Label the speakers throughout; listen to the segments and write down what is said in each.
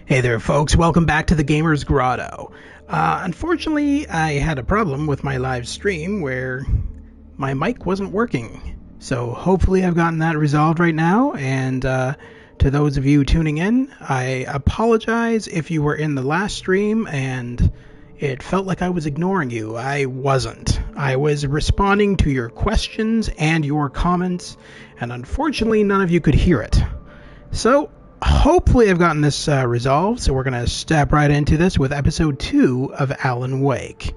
Speaker 1: Hey there, folks. Welcome back to the Gamer's Grotto. Unfortunately, I had a problem with my live stream where my mic wasn't working. So hopefully I've gotten that resolved right now. And to those of you tuning in, I apologize if you were in the last stream and it felt like I was ignoring you. I wasn't. I was responding to your questions and your comments, and unfortunately none of you could hear it. So hopefully I've gotten this resolved, so we're going to step right into this with episode 2 of Alan Wake.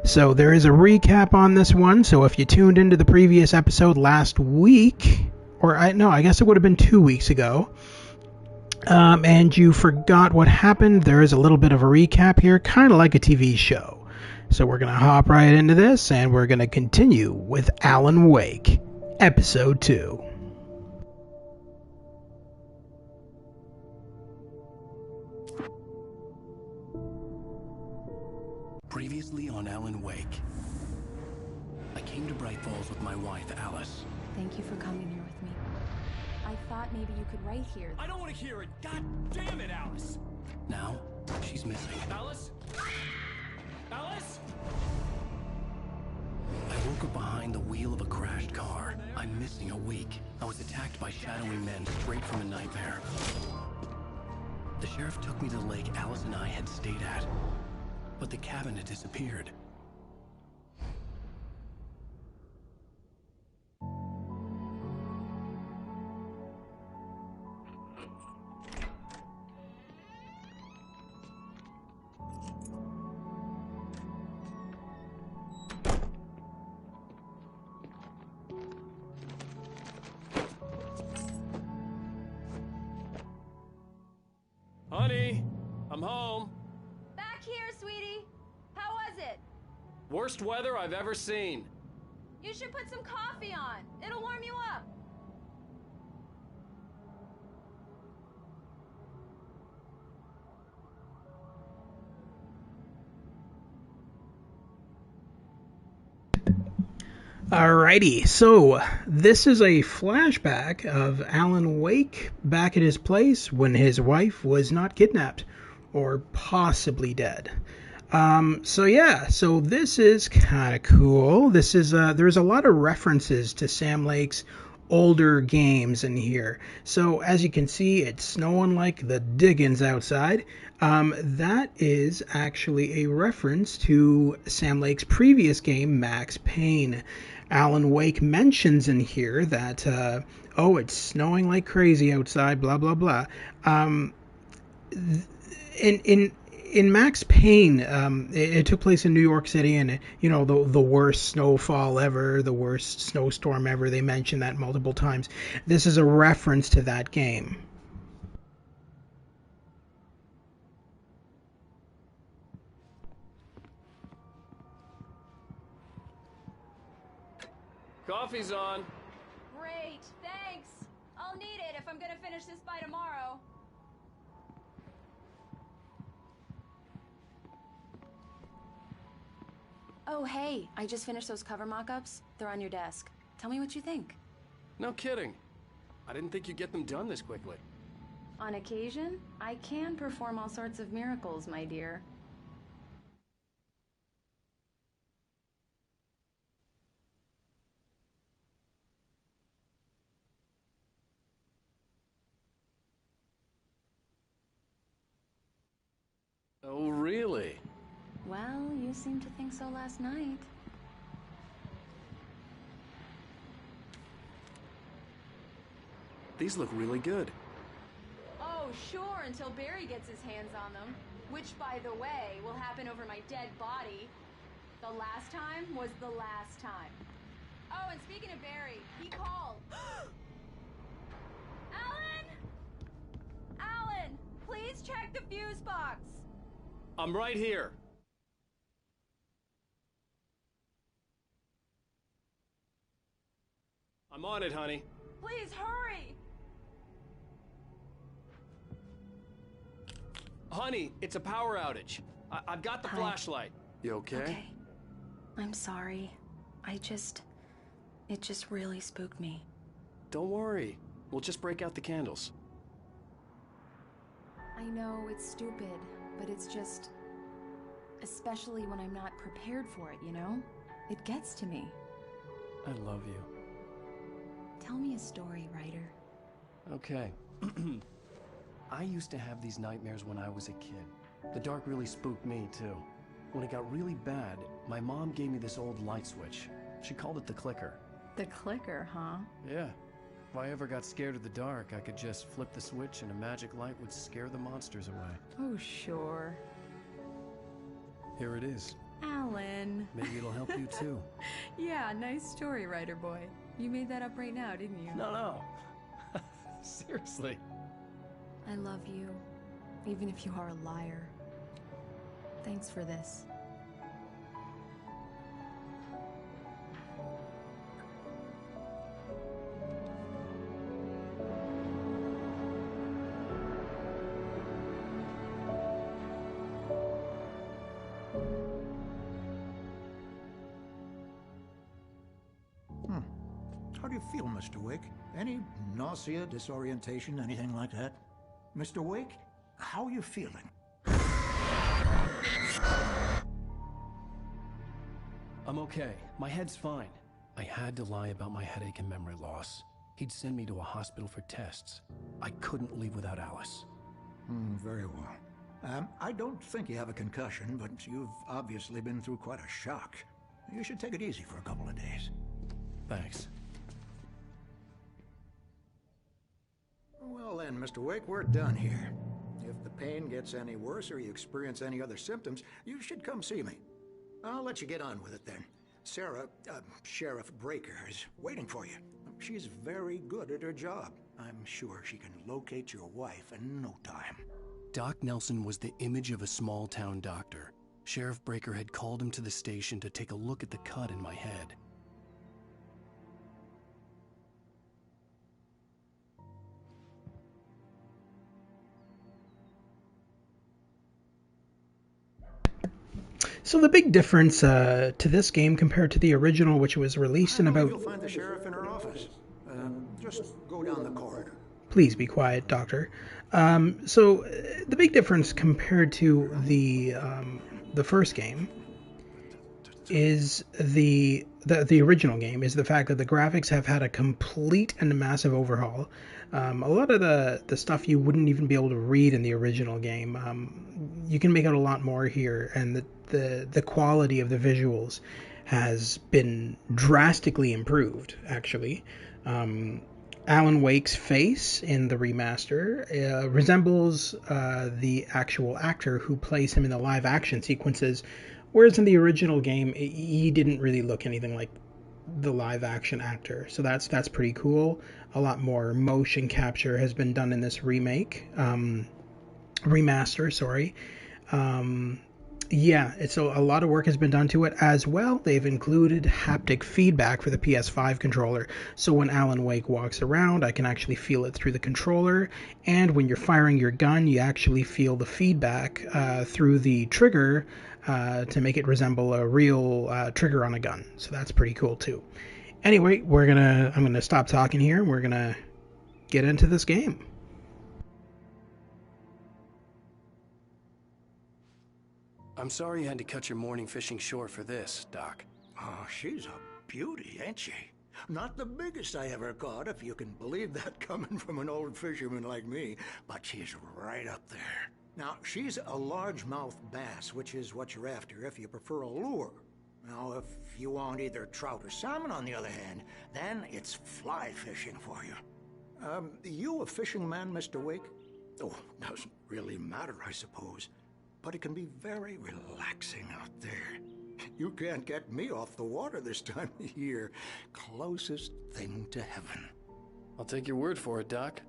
Speaker 1: So there is a recap on this one, so if you tuned into the previous episode last week, I guess it would have been 2 weeks ago, and you forgot what happened, there is a little bit of a recap here, kind of like a TV show. So we're going to hop right into this, and we're going to continue with Alan Wake, episode 2.
Speaker 2: Previously on Alan Wake. I came to Bright Falls with my wife, Alice.
Speaker 3: Thank you for coming here with me. I thought maybe you could write here.
Speaker 4: I don't want to hear it! God damn it, Alice!
Speaker 2: Now, she's missing.
Speaker 4: Alice? Alice?
Speaker 2: I woke up behind the wheel of a crashed car. I'm missing a week. I was attacked by shadowy men straight from a nightmare. The sheriff took me to the lake Alice and I had stayed at. But the cabin had disappeared.
Speaker 4: Honey, I'm home.
Speaker 3: Back here, sweetie. How was it?
Speaker 4: Worst weather I've ever seen.
Speaker 3: You should put some coffee on. It'll warm you up.
Speaker 1: Alrighty, so this is a flashback of Alan Wake back at his place when his wife was not kidnapped, or possibly dead. So this is kind of cool. This is there's a lot of references to Sam Lake's older games in here. So as you can see, it's snowing like the diggins outside. That is actually a reference to Sam Lake's previous game, Max Payne. Alan Wake mentions in here that, it's snowing like crazy outside, blah, blah, blah. In Max Payne, it took place in New York City, and the worst snowfall ever, the worst snowstorm ever. They mention that multiple times. This is a reference to that game.
Speaker 4: Coffee's on.
Speaker 3: Great, thanks. I'll need it if I'm gonna finish this by tomorrow. Oh, hey, I just finished those cover mock-ups. They're on your desk. Tell me what you think.
Speaker 4: No kidding. I didn't think you'd get them done this quickly.
Speaker 3: On occasion, I can perform all sorts of miracles, my dear.
Speaker 4: Oh, really?
Speaker 3: Well, you seemed to think so last night.
Speaker 4: These look really good.
Speaker 3: Oh, sure, until Barry gets his hands on them. Which, by the way, will happen over my dead body. The last time was the last time. Oh, and speaking of Barry, he called. Alan! Alan, please check the fuse box.
Speaker 4: I'm right here. I'm on it, honey.
Speaker 3: Please hurry!
Speaker 4: Honey, it's a power outage. I've got the
Speaker 3: Hi.
Speaker 4: flashlight. You okay?
Speaker 3: Okay. I'm sorry. It just really spooked me.
Speaker 4: Don't worry. We'll just break out the candles.
Speaker 3: I know it's stupid, but it's just... especially when I'm not prepared for it, you know? It gets to me.
Speaker 2: I love you.
Speaker 3: Tell me a story, writer.
Speaker 2: Okay. I used to have these nightmares when I was a kid. The dark really spooked me, too. When it got really bad, my mom gave me this old light switch. She called it the clicker.
Speaker 3: The clicker, huh?
Speaker 2: Yeah. If I ever got scared of the dark, I could just flip the switch and a magic light would scare the monsters away.
Speaker 3: Oh, sure.
Speaker 2: Here it is.
Speaker 3: Alan.
Speaker 2: Maybe it'll help you, too.
Speaker 3: Yeah, nice story, writer boy. You made that up right now, didn't you?
Speaker 2: No. Seriously.
Speaker 3: I love you, even if you are a liar. Thanks for this.
Speaker 5: How do you feel, Mr. Wake? Any nausea, disorientation, anything like that? Mr. Wake, how are you feeling?
Speaker 2: I'm okay. My head's fine. I had to lie about my headache and memory loss. He'd send me to a hospital for tests. I couldn't leave without Alice.
Speaker 5: Very well. I don't think you have a concussion, but you've obviously been through quite a shock. You should take it easy for a couple of days.
Speaker 2: Thanks.
Speaker 5: Well then, Mr. Wake, we're done here. If the pain gets any worse or you experience any other symptoms, you should come see me. I'll let you get on with it then. Sarah, Sheriff Breaker, is waiting for you. She's very good at her job. I'm sure she can locate your wife in no time.
Speaker 2: Doc Nelson was the image of a small-town doctor. Sheriff Breaker had called him to the station to take a look at the cut in my head.
Speaker 1: So the big difference to this game compared to the original, which was released in about...
Speaker 5: You'll find the sheriff in her office. Just go down the corridor.
Speaker 1: Please be quiet, Doctor. So the big difference compared to the first game is the original game is the fact that the graphics have had a complete and massive overhaul. A lot of the stuff you wouldn't even be able to read in the original game, you can make out a lot more here, and the quality of the visuals has been drastically improved, actually. Alan Wake's face in the remaster resembles the actual actor who plays him in the live action sequences, whereas in the original game he didn't really look anything like the live action actor. So that's pretty cool. A lot more motion capture has been done in this remaster, sorry. So a lot of work has been done to it as well. They've included haptic feedback for the PS5 controller. So when Alan Wake walks around, I can actually feel it through the controller. And when you're firing your gun, you actually feel the feedback through the trigger to make it resemble a real trigger on a gun. So that's pretty cool too. Anyway, I'm gonna stop talking here. We're gonna get into this game.
Speaker 2: I'm sorry you had to cut your morning fishing short for this, Doc.
Speaker 5: Oh, she's a beauty, ain't she? Not the biggest I ever caught, if you can believe that coming from an old fisherman like me, but she's right up there. Now, she's a largemouth bass, which is what you're after if you prefer a lure. Now, if you want either trout or salmon, on the other hand, then it's fly fishing for you. You a fishing man, Mr. Wake? Oh, doesn't really matter, I suppose. But it can be very relaxing out there. You can't get me off the water this time of year. Closest thing to heaven.
Speaker 2: I'll take your word for it, Doc.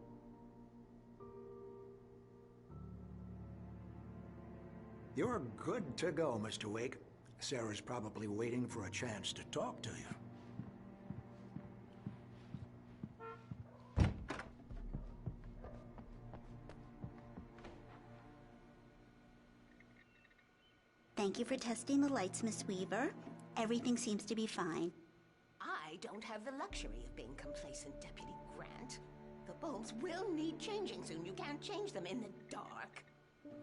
Speaker 5: You're good to go, Mr. Wake. Sarah's probably waiting for a chance to talk to you.
Speaker 6: Thank you for testing the lights, Miss Weaver. Everything seems to be fine.
Speaker 7: I don't have the luxury of being complacent, Deputy Grant. The bulbs will need changing soon. You can't change them in the dark.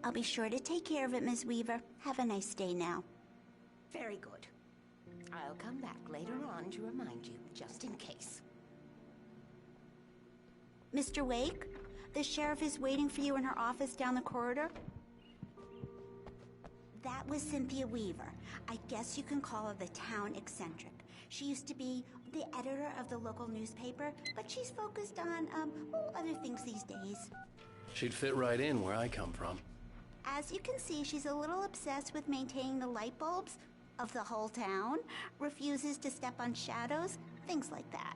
Speaker 6: I'll be sure to take care of it, Miss Weaver. Have a nice day now.
Speaker 7: Very good. I'll come back later on to remind you, just in case.
Speaker 6: Mr. Wake, the sheriff is waiting for you in her office down the corridor. That was Cynthia Weaver. I guess you can call her the town eccentric. She used to be the editor of the local newspaper, but she's focused on, other things these days.
Speaker 2: She'd fit right in where I come from.
Speaker 6: As you can see, she's a little obsessed with maintaining the light bulbs of the whole town, refuses to step on shadows, things like that.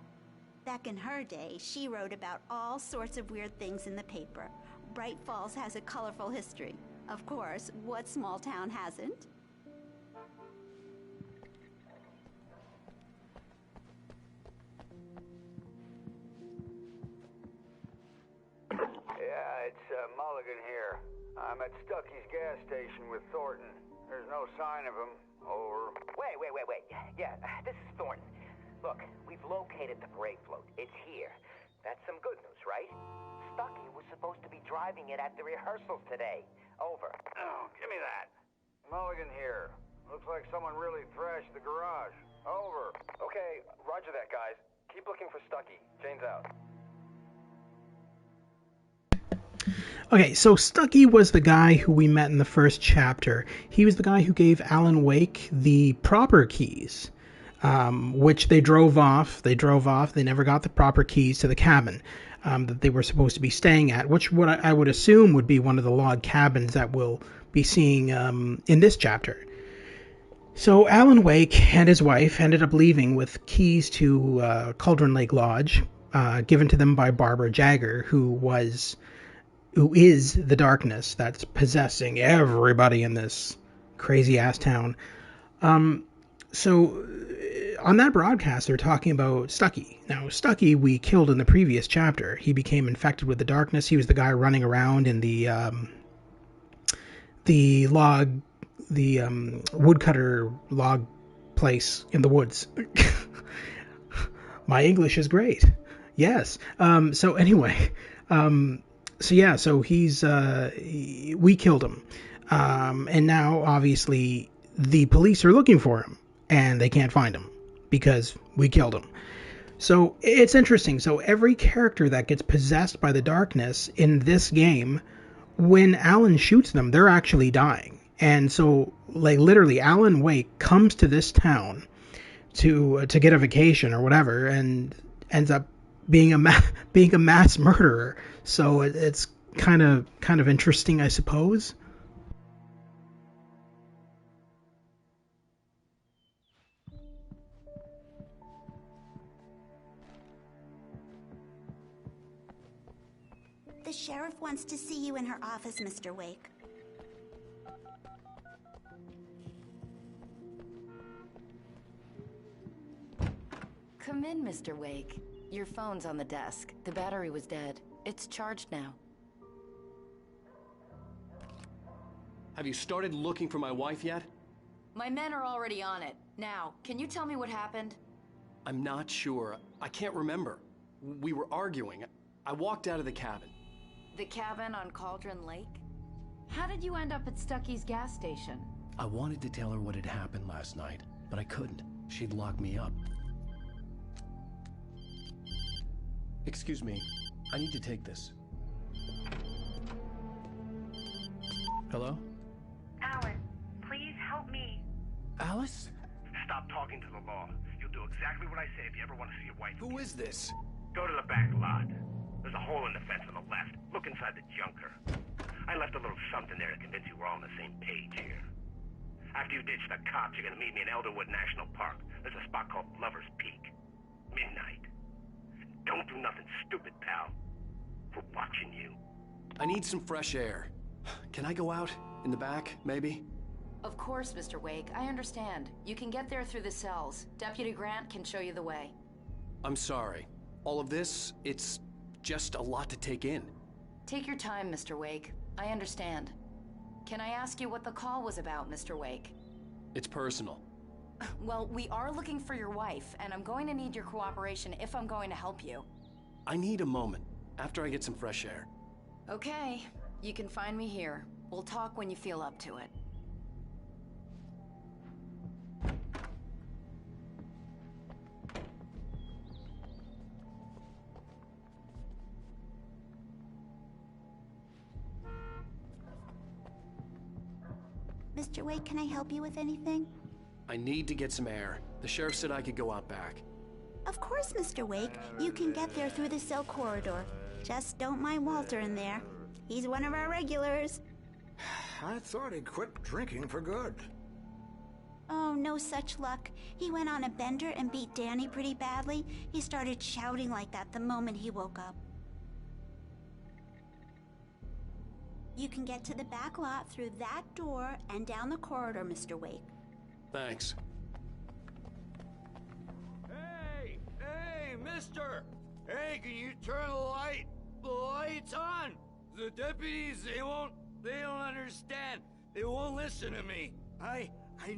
Speaker 6: Back in her day, she wrote about all sorts of weird things in the paper. Bright Falls has a colorful history. Of course, what small town hasn't?
Speaker 8: Yeah, it's Mulligan here. I'm at Stucky's gas station with Thornton. There's no sign of him. Over.
Speaker 9: Wait. Yeah, this is Thornton. Look, we've located the parade float. It's here. That's some good news, right? Stucky was supposed to be driving it at the rehearsals today. Over.
Speaker 8: Oh, give me that. Mulligan here. Looks like someone really thrashed the garage. Over.
Speaker 10: Okay, roger that, guys. Keep looking for Stucky. Jane's out.
Speaker 1: Okay, so Stucky was the guy who we met in the first chapter. He was the guy who gave Alan Wake the proper keys, which they drove off. They never got the proper keys to the cabin that they were supposed to be staying at, which I would assume would be one of the log cabins that we'll be seeing in this chapter. So Alan Wake and his wife ended up leaving with keys to Cauldron Lake Lodge, given to them by Barbara Jagger, who is the darkness that's possessing everybody in this crazy-ass town. So on that broadcast, they're talking about Stucky. Now, Stucky we killed in the previous chapter. He became infected with the darkness. He was the guy running around in the woodcutter log place in the woods. My English is great. Yes. So anyway... So he's, we killed him. And now, obviously, the police are looking for him, and they can't find him, because we killed him. So, it's interesting. So, every character that gets possessed by the darkness in this game, when Alan shoots them, they're actually dying. And so, like, literally, Alan Wake comes to this town to get a vacation or whatever, and ends up being a mass murderer. So it's kind of interesting, I suppose.
Speaker 6: The sheriff wants to see you in her office, Mr. Wake.
Speaker 11: Come in, Mr. Wake. Your phone's on the desk. The battery was dead. It's charged now.
Speaker 2: Have you started looking for my wife yet?
Speaker 11: My men are already on it. Now, can you tell me what happened?
Speaker 2: I'm not sure. I can't remember. We were arguing. I walked out of the cabin.
Speaker 11: The cabin on Cauldron Lake? How did you end up at Stucky's gas station?
Speaker 2: I wanted to tell her what had happened last night, but I couldn't. She'd lock me up. Excuse me. I need to take this. Hello?
Speaker 12: Alan, please help me.
Speaker 2: Alice?
Speaker 12: Stop talking to the law. You'll do exactly what I say if you ever want to see your wife.
Speaker 2: Who is this?
Speaker 12: Go to the back lot. There's a hole in the fence on the left. Look inside the junker. I left a little something there to convince you we're all on the same page here. After you ditch the cops, you're gonna meet me in Elderwood National Park. There's a spot called Lover's Peak. Midnight. Don't do nothing stupid, pal. We're watching you.
Speaker 2: I need some fresh air. Can I go out? In the back, maybe?
Speaker 11: Of course, Mr. Wake. I understand. You can get there through the cells. Deputy Grant can show you the way.
Speaker 2: I'm sorry. All of this, it's just a lot to take in.
Speaker 11: Take your time, Mr. Wake. I understand. Can I ask you what the call was about, Mr. Wake?
Speaker 2: It's personal.
Speaker 11: Well, we are looking for your wife, and I'm going to need your cooperation if I'm going to help you.
Speaker 2: I need a moment.
Speaker 4: after I get some fresh air.
Speaker 11: Okay, you can find me here. We'll talk when you feel up to it.
Speaker 6: Mr. Wake, can I help you with anything?
Speaker 4: I need to get some air. The sheriff said I could go out back.
Speaker 6: Of course, Mr. Wake. You can get there through the cell corridor. Just don't mind Walter in there. He's one of our regulars.
Speaker 5: I thought he'd quit drinking for good.
Speaker 6: Oh, no such luck. He went on a bender and beat Danny pretty badly. He started shouting like that the moment he woke up. You can get to the back lot through that door and down the corridor, Mr. Wake.
Speaker 4: Thanks.
Speaker 13: Hey, mister! Hey, can you turn the lights on? The deputies, they don't understand. They won't listen to me. I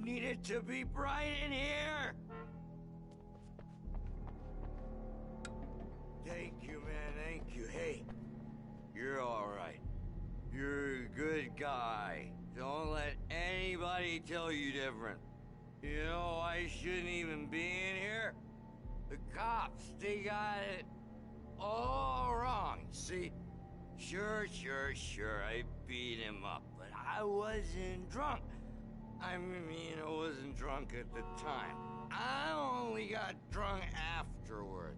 Speaker 13: need it to be bright in here. Thank you, man, thank you. Hey, you're all right. You're a good guy. Don't let anybody tell you different. You know, I shouldn't even be in here. The cops, they got it all wrong. See, sure, I beat him up, but I wasn't drunk. I mean, I wasn't drunk at the time. I only got drunk afterward.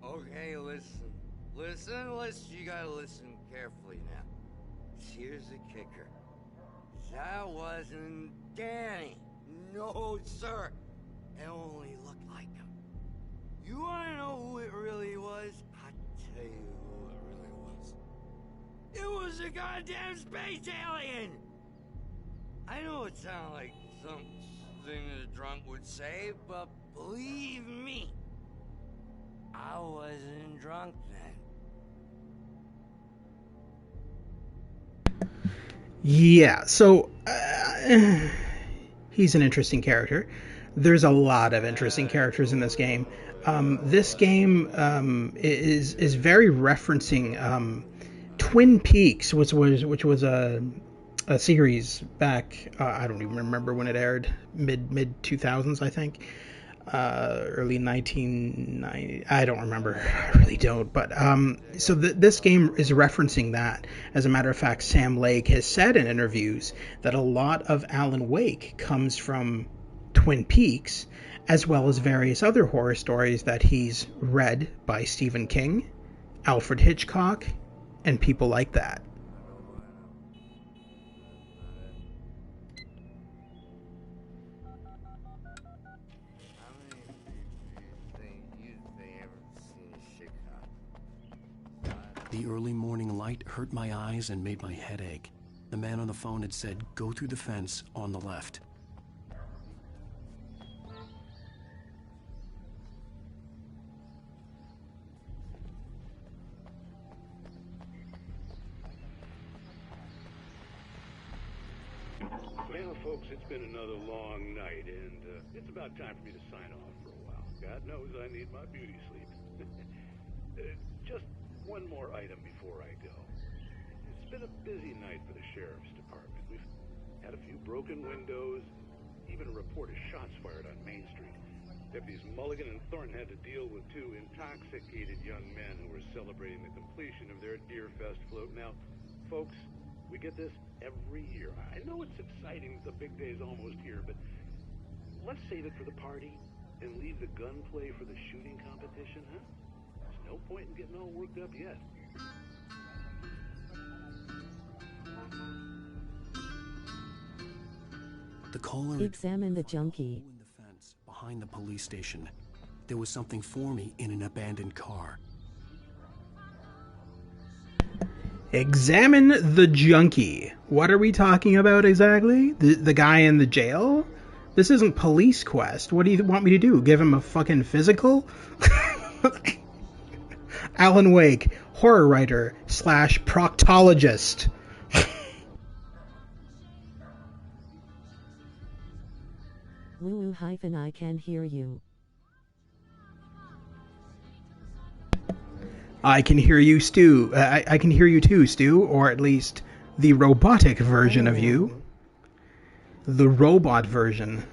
Speaker 13: Okay, listen, you gotta listen carefully now. Here's the kicker. That wasn't Danny. No, sir. It only looked like him. You wanna know who it really was? I'll tell you who it really was. It was a goddamn space alien! I know it sounds like something that a drunk would say, but believe me, I wasn't drunk then.
Speaker 1: Yeah, so he's an interesting character. There's a lot of interesting characters in this game. This game is very referencing Twin Peaks, which was a series back. I don't even remember when it aired. Mid 2000s, I think. Early 1990. I don't remember. I really don't. But so this game is referencing that. As a matter of fact, Sam Lake has said in interviews that a lot of Alan Wake comes from Twin Peaks, as well as various other horror stories that he's read by Stephen King, Alfred Hitchcock, and people like that.
Speaker 4: The early morning light hurt my eyes and made my head ache. The man on the phone had said, go through the fence on the left.
Speaker 14: Well, folks, it's been another long night, and it's about time for me to sign off for a while. God knows I need my beauty sleep. Just one more item before I go. It's been a busy night for the sheriff's department. We've had a few broken windows, even a report of shots fired on Main Street. Deputies Mulligan and Thornton had to deal with two intoxicated young men who were celebrating the completion of their Deerfest float. Now, folks, we get this every year. I know it's exciting, the big day's almost here, but let's save it for the party and leave the gunplay for the shooting competition, huh? There's no point in getting all worked up yet.
Speaker 4: The caller
Speaker 15: examined the junkie.
Speaker 4: In the fence behind the police station. There was something for me in an abandoned car.
Speaker 1: Examine the junkie. What are we talking about exactly? The guy in the jail? This isn't Police Quest. What do you want me to do? Give him a fucking physical? Alan Wake, horror writer / proctologist.
Speaker 15: Woo-I can hear you.
Speaker 1: I can hear you, Stu. I can hear you too, Stu, or at least the robotic version of you. The robot version.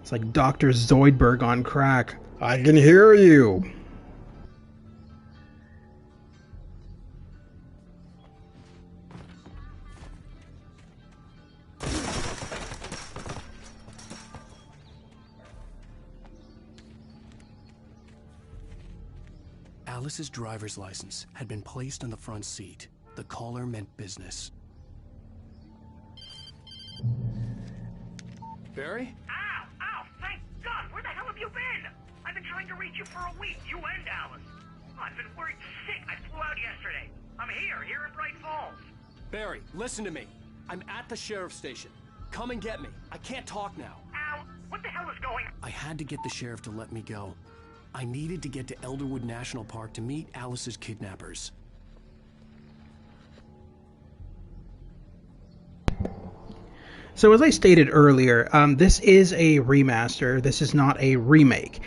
Speaker 1: It's like Dr. Zoidberg on crack. I can hear you.
Speaker 4: Alice's driver's license had been placed on the front seat. The caller meant business.
Speaker 12: Barry? Ow! Ow! Thank God! Where the hell have you been? I've been trying to reach you for a week, you and Alice. I've been worried sick. I flew out yesterday. I'm here in Bright Falls.
Speaker 2: Barry, listen to me. I'm at the sheriff's station. Come and get me. I can't talk now.
Speaker 12: Ow! What the hell is going on?
Speaker 4: I had to get the sheriff to let me go. I needed to get to Elderwood National Park to meet Alice's kidnappers.
Speaker 1: So as I stated earlier, this is a remaster. This is not a remake.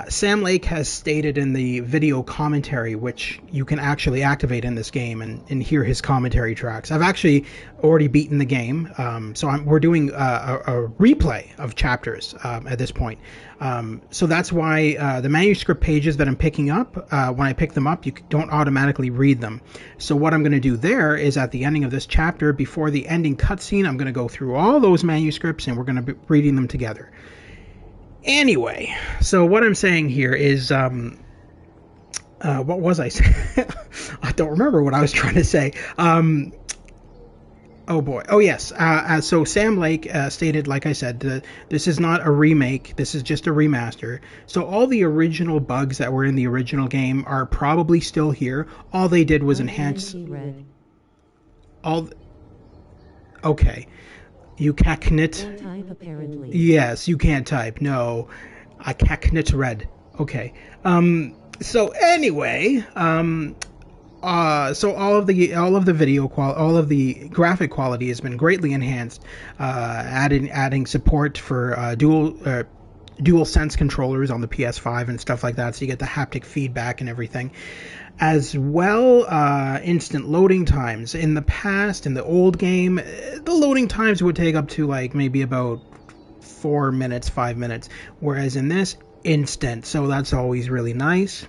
Speaker 1: Sam Lake has stated in the video commentary, which you can actually activate in this game and hear his commentary tracks. I've actually already beaten the game, so we're doing a replay of chapters at this point. So that's why the manuscript pages that I'm picking up, when I pick them up, you don't automatically read them. So what I'm going to do there is at the ending of this chapter, before the ending cutscene, I'm going to go through all those manuscripts and we're going to be reading them together. Anyway, so what I'm saying here is, what was I saying? I don't remember what I was trying to say. Oh boy. Oh yes. So Sam Lake stated, like I said, this is not a remake. This is just a remaster. So all the original bugs that were in the original game are probably still here. All they did was enhance. Okay. You can't type, apparently. Yes, you can't type. No, I can't read. Okay. So anyway, so all of the video all of the graphic quality has been greatly enhanced. Adding support for DualSense controllers on the PS5 and stuff like that, so you get the haptic feedback and everything. As well, instant loading times. In the past, in the old game, the loading times would take up to like maybe about 4 minutes, 5 minutes, whereas in this, instant, so that's always really nice.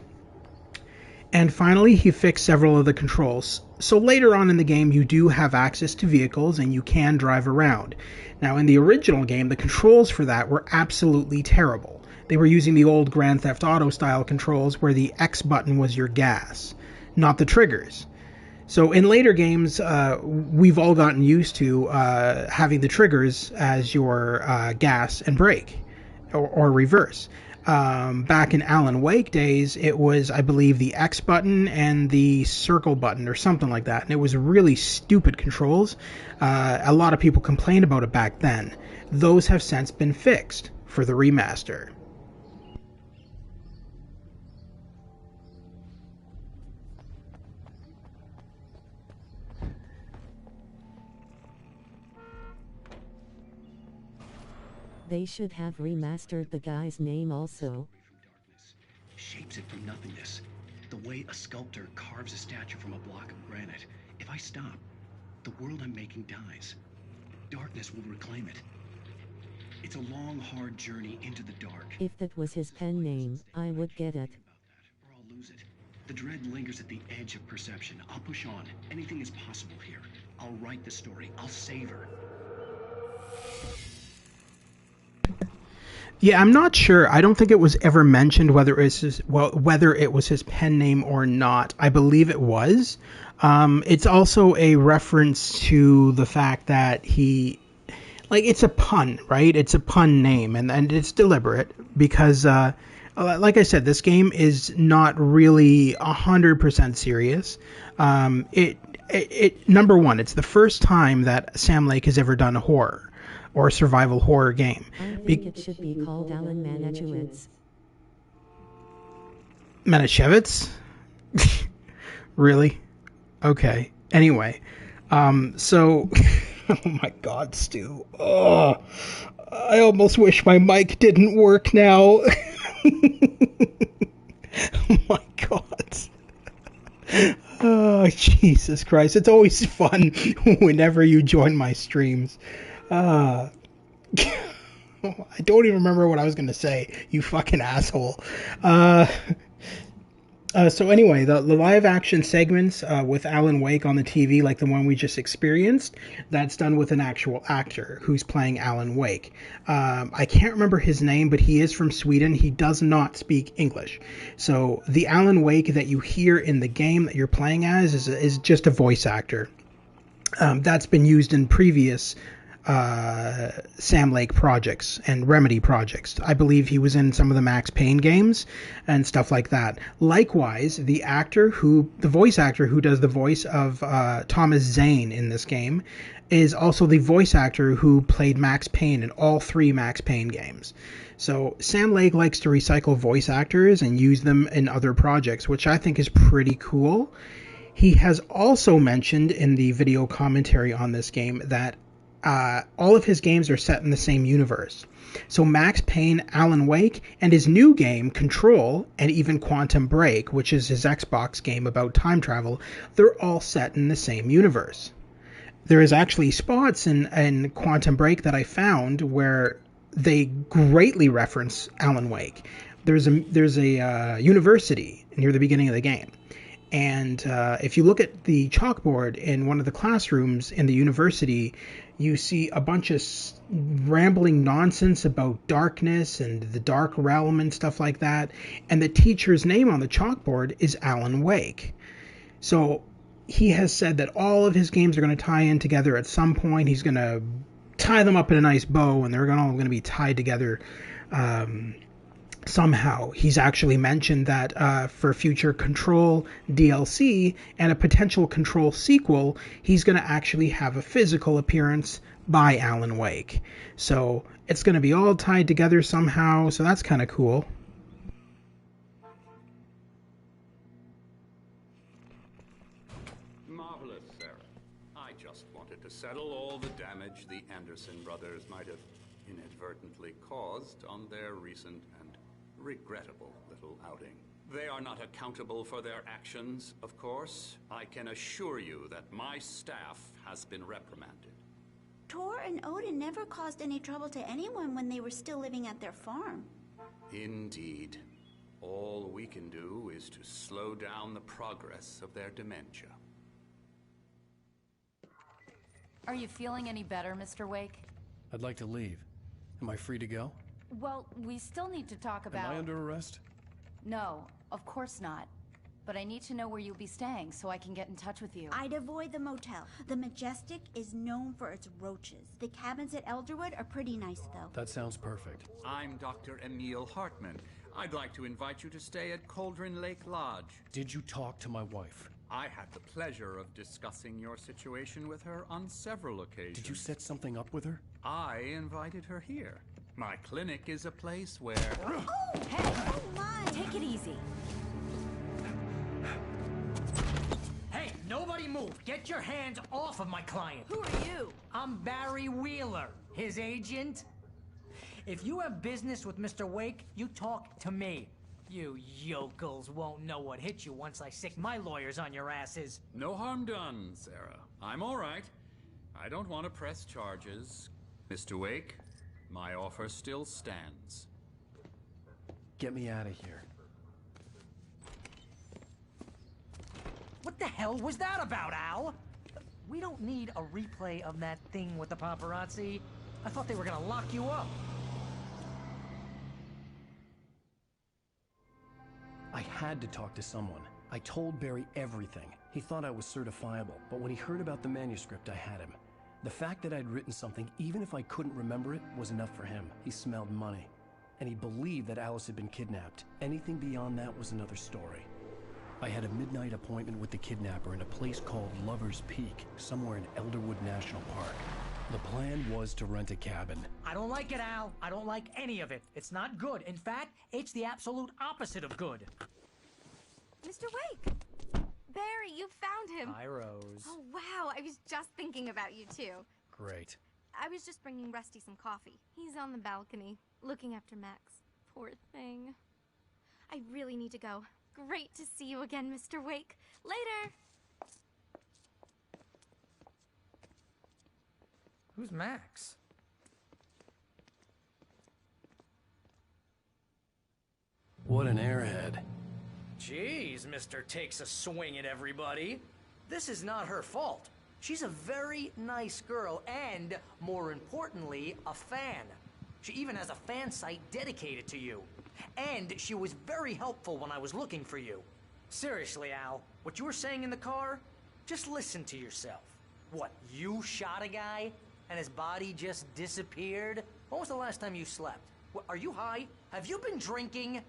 Speaker 1: And finally, he fixed several of the controls. So later on in the game, you do have access to vehicles and you can drive around. Now, in the original game, the controls for that were absolutely terrible. They were using the old Grand Theft Auto style controls where the X button was your gas, not the triggers. So in later games, we've all gotten used to having the triggers as your gas and brake, or reverse. Back in Alan Wake days, it was, I believe, the X button and the circle button or something like that. And it was really stupid controls. A lot of people complained about it back then. Those have since been fixed for the remaster.
Speaker 15: They should have remastered the guy's name also.
Speaker 4: Shapes it from nothingness. The way a sculptor carves a statue from a block of granite. If I stop, the world I'm making dies. Darkness will reclaim it. It's a long, hard journey into the dark.
Speaker 15: If that was his pen name, I would get it.
Speaker 4: Or I'll lose it. The dread lingers at the edge of perception. I'll push on. Anything is possible here. I'll write the story. I'll save her.
Speaker 1: Yeah, I'm not sure. I don't think it was ever mentioned whether it was his pen name or not. I believe it was. It's also a reference to the fact that it's a pun, right? It's a pun name, and it's deliberate because, like I said, this game is not really 100% serious. Number one, it's the first time that Sam Lake has ever done a horror or a survival horror game.
Speaker 15: I think it should be called Alan Manischewitz.
Speaker 1: Manischewitz? Really? Okay. Anyway, so, oh my God, Stu. Oh, I almost wish my mic didn't work now. Oh my God. Oh, Jesus Christ. It's always fun whenever you join my streams. I don't even remember what I was going to say, you fucking asshole. So anyway, the live action segments with Alan Wake on the TV, like the one we just experienced, that's done with an actual actor who's playing Alan Wake. I can't remember his name, but he is from Sweden. He does not speak English. So the Alan Wake that you hear in the game that you're playing as is just a voice actor. That's been used in previous Sam Lake projects and Remedy projects. I believe he was in some of the Max Payne games and stuff like that. Likewise, the voice actor who does the voice of Thomas Zane in this game is also the voice actor who played Max Payne in all 3 Max Payne games. So Sam Lake likes to recycle voice actors and use them in other projects, which I think is pretty cool. He has also mentioned in the video commentary on this game that all of his games are set in the same universe. So Max Payne, Alan Wake, and his new game, Control, and even Quantum Break, which is his Xbox game about time travel, they're all set in the same universe. There is actually spots in Quantum Break that I found where they greatly reference Alan Wake. There's a university near the beginning of the game. And if you look at the chalkboard in one of the classrooms in the university, you see a bunch of rambling nonsense about darkness and the dark realm and stuff like that. And the teacher's name on the chalkboard is Alan Wake. So he has said that all of his games are going to tie in together at some point. He's going to tie them up in a nice bow, and they're all going to be tied together somehow. He's actually mentioned that for future Control DLC and a potential Control sequel, he's going to actually have a physical appearance by Alan Wake. So it's going to be all tied together somehow, so that's kind of cool.
Speaker 16: Marvelous, Sarah. I just wanted to settle all the damage the Anderson brothers might have inadvertently caused on their recent and regrettable little outing. They are not accountable for their actions, of course. I can assure you that my staff has been reprimanded.
Speaker 6: Tor and Odin never caused any trouble to anyone when they were still living at their farm.
Speaker 16: Indeed. All we can do is to slow down the progress of their dementia.
Speaker 11: Are you feeling any better, Mr. Wake?
Speaker 2: I'd like to leave. Am I free to go?
Speaker 11: Well, we still need to talk about...
Speaker 2: Am I under arrest?
Speaker 11: No, of course not. But I need to know where you'll be staying so I can get in touch with you.
Speaker 6: I'd avoid the motel. The Majestic is known for its roaches. The cabins at Elderwood are pretty nice, though.
Speaker 2: That sounds perfect.
Speaker 16: I'm Dr. Emil Hartman. I'd like to invite you to stay at Cauldron Lake Lodge.
Speaker 2: Did you talk to my wife?
Speaker 16: I had the pleasure of discussing your situation with her on several occasions.
Speaker 2: Did you set something up with her?
Speaker 16: I invited her here. My clinic is a place where...
Speaker 11: Oh, hey! Oh my! Take it easy.
Speaker 17: Hey, nobody move! Get your hands off of my client!
Speaker 3: Who are you?
Speaker 17: I'm Barry Wheeler, his agent. If you have business with Mr. Wake, you talk to me. You yokels won't know what hit you once I sick my lawyers on your asses.
Speaker 16: No harm done, Sarah. I'm all right. I don't want to press charges. Mr. Wake, my offer still stands.
Speaker 2: Get me out of here.
Speaker 17: What the hell was that about, Al? We don't need a replay of that thing with the paparazzi. I thought they were gonna lock you up.
Speaker 2: I had to talk to someone. I told Barry everything. He thought I was certifiable, but when he heard about the manuscript, I had him. The fact that I'd written something, even if I couldn't remember it, was enough for him. He smelled money. And he believed that Alice had been kidnapped. Anything beyond that was another story. I had a midnight appointment with the kidnapper in a place called Lover's Peak, somewhere in Elderwood National Park. The plan was to rent a cabin.
Speaker 17: I don't like it, Al. I don't like any of it. It's not good. In fact, it's the absolute opposite of good.
Speaker 3: Mr. Wake! Barry, you found him!
Speaker 2: Hi, Rose.
Speaker 3: Oh, wow. I was just thinking about you, too.
Speaker 2: Great.
Speaker 3: I was just bringing Rusty some coffee. He's on the balcony, looking after Max. Poor thing. I really need to go.
Speaker 18: Great to see you again, Mr. Wake. Later!
Speaker 17: Who's Max?
Speaker 2: What an airhead.
Speaker 17: Jeez, Mr. Takes a swing at everybody. This is not her fault. She's a very nice girl and, more importantly, a fan. She even has a fan site dedicated to you. And she was very helpful when I was looking for you. Seriously, Al, what you were saying in the car? Just listen to yourself. What, you shot a guy and his body just disappeared? When was the last time you slept? What, are you high? Have you been drinking?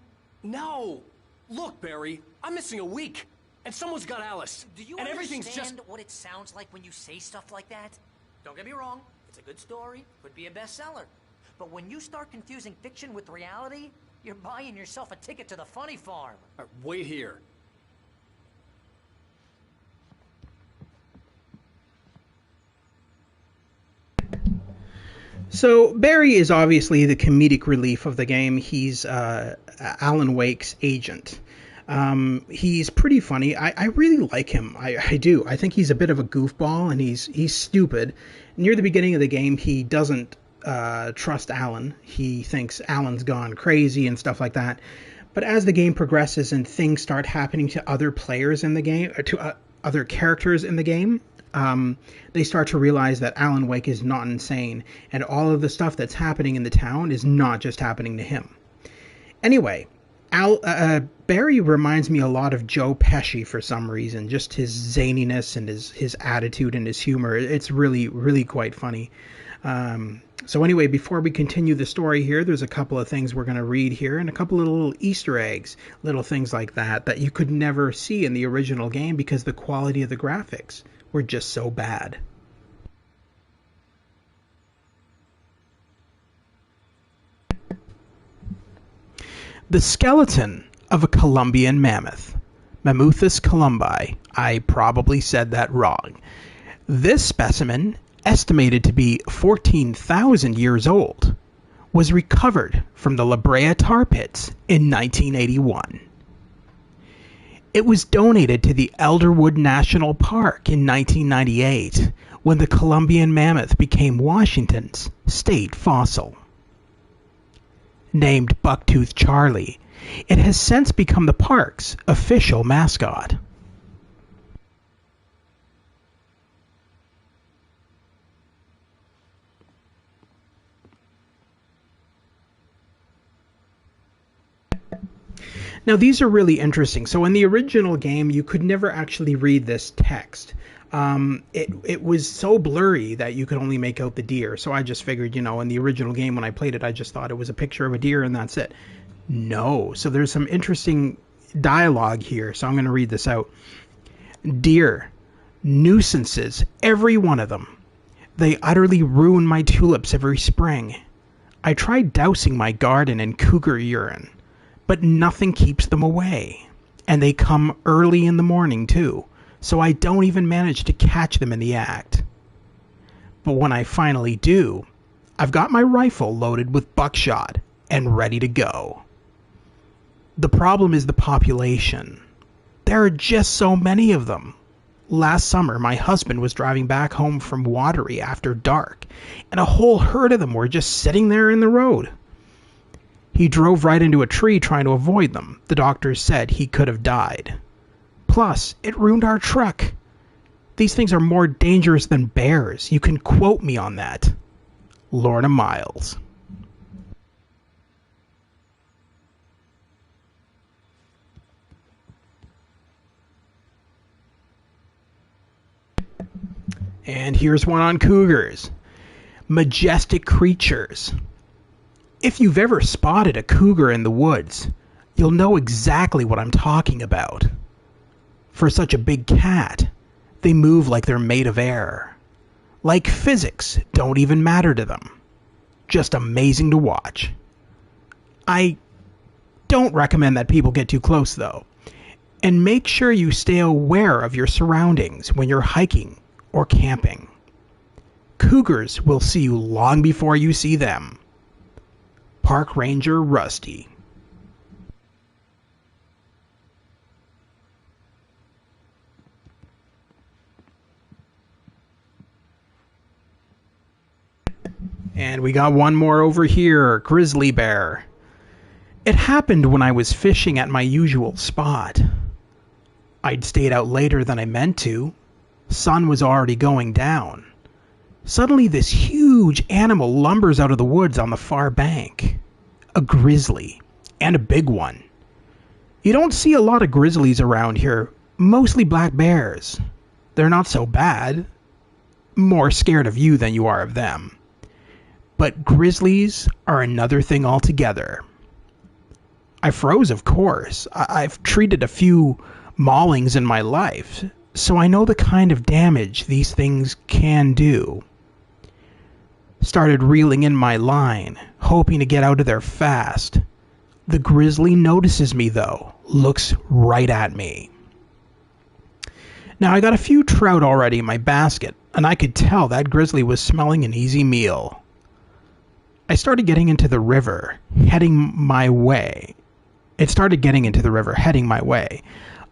Speaker 2: No! Look, Barry, I'm missing a week. And someone's got Alice.
Speaker 17: Do you
Speaker 2: and
Speaker 17: understand
Speaker 2: everything's just...
Speaker 17: what it sounds like when you say stuff like that? Don't get me wrong, it's a good story, could be a bestseller. But when you start confusing fiction with reality, you're buying yourself a ticket to the funny farm.
Speaker 2: Wait here.
Speaker 1: So Barry is obviously the comedic relief of the game. He's Alan Wake's agent. He's pretty funny. I really like him. I do. I think he's a bit of a goofball, and he's stupid. Near the beginning of the game, he doesn't trust Alan. He thinks Alan's gone crazy and stuff like that. But as the game progresses and things start happening to other players in the game, or to other characters in the game, they start to realize that Alan Wake is not insane, and all of the stuff that's happening in the town is not just happening to him. Anyway, Barry reminds me a lot of Joe Pesci for some reason, just his zaniness and his attitude and his humor. It's really, really quite funny. So anyway, before we continue the story here, there's a couple of things we're going to read here, and a couple of little Easter eggs, little things like that you could never see in the original game because the quality of the graphics were just so bad. The skeleton of a Columbian mammoth, Mammuthus columbi. I probably said that wrong. This specimen, estimated to be 14,000 years old, was recovered from the La Brea tar pits in 1981. It was donated to the Elderwood National Park in 1998 when the Columbian mammoth became Washington's state fossil. Named Bucktooth Charlie, it has since become the park's official mascot. Now these are really interesting. So in the original game, you could never actually read this text. It was so blurry that you could only make out the deer. So I just figured, in the original game when I played it, I just thought it was a picture of a deer and that's it. No. So there's some interesting dialogue here. So I'm going to read this out. Deer, nuisances, every one of them. They utterly ruin my tulips every spring. I tried dousing my garden in cougar urine, but nothing keeps them away. And they come early in the morning, too, so I don't even manage to catch them in the act. But when I finally do, I've got my rifle loaded with buckshot and ready to go. The problem is the population. There are just so many of them. Last summer, my husband was driving back home from Watery after dark, and a whole herd of them were just sitting there in the road. He drove right into a tree trying to avoid them. The doctors said he could have died. Plus, it ruined our truck. These things are more dangerous than bears. You can quote me on that. Lorna Miles. And here's one on cougars. Majestic creatures. If you've ever spotted a cougar in the woods, you'll know exactly what I'm talking about. For such a big cat, they move like they're made of air. Like physics don't even matter to them. Just amazing to watch. I don't recommend that people get too close, though. And make sure you stay aware of your surroundings when you're hiking or camping. Cougars will see you long before you see them. Park Ranger Rusty. And we got one more over here, grizzly bear. It happened when I was fishing at my usual spot. I'd stayed out later than I meant to. Sun was already going down. Suddenly this huge animal lumbers out of the woods on the far bank. A grizzly, and a big one. You don't see a lot of grizzlies around here, mostly black bears. They're not so bad. More scared of you than you are of them. But grizzlies are another thing altogether. I froze, of course. I've treated a few maulings in my life, so I know the kind of damage these things can do. Started reeling in my line, hoping to get out of there fast. The grizzly notices me though, looks right at me. Now I got a few trout already in my basket, and I could tell that grizzly was smelling an easy meal. I started getting into the river, heading my way.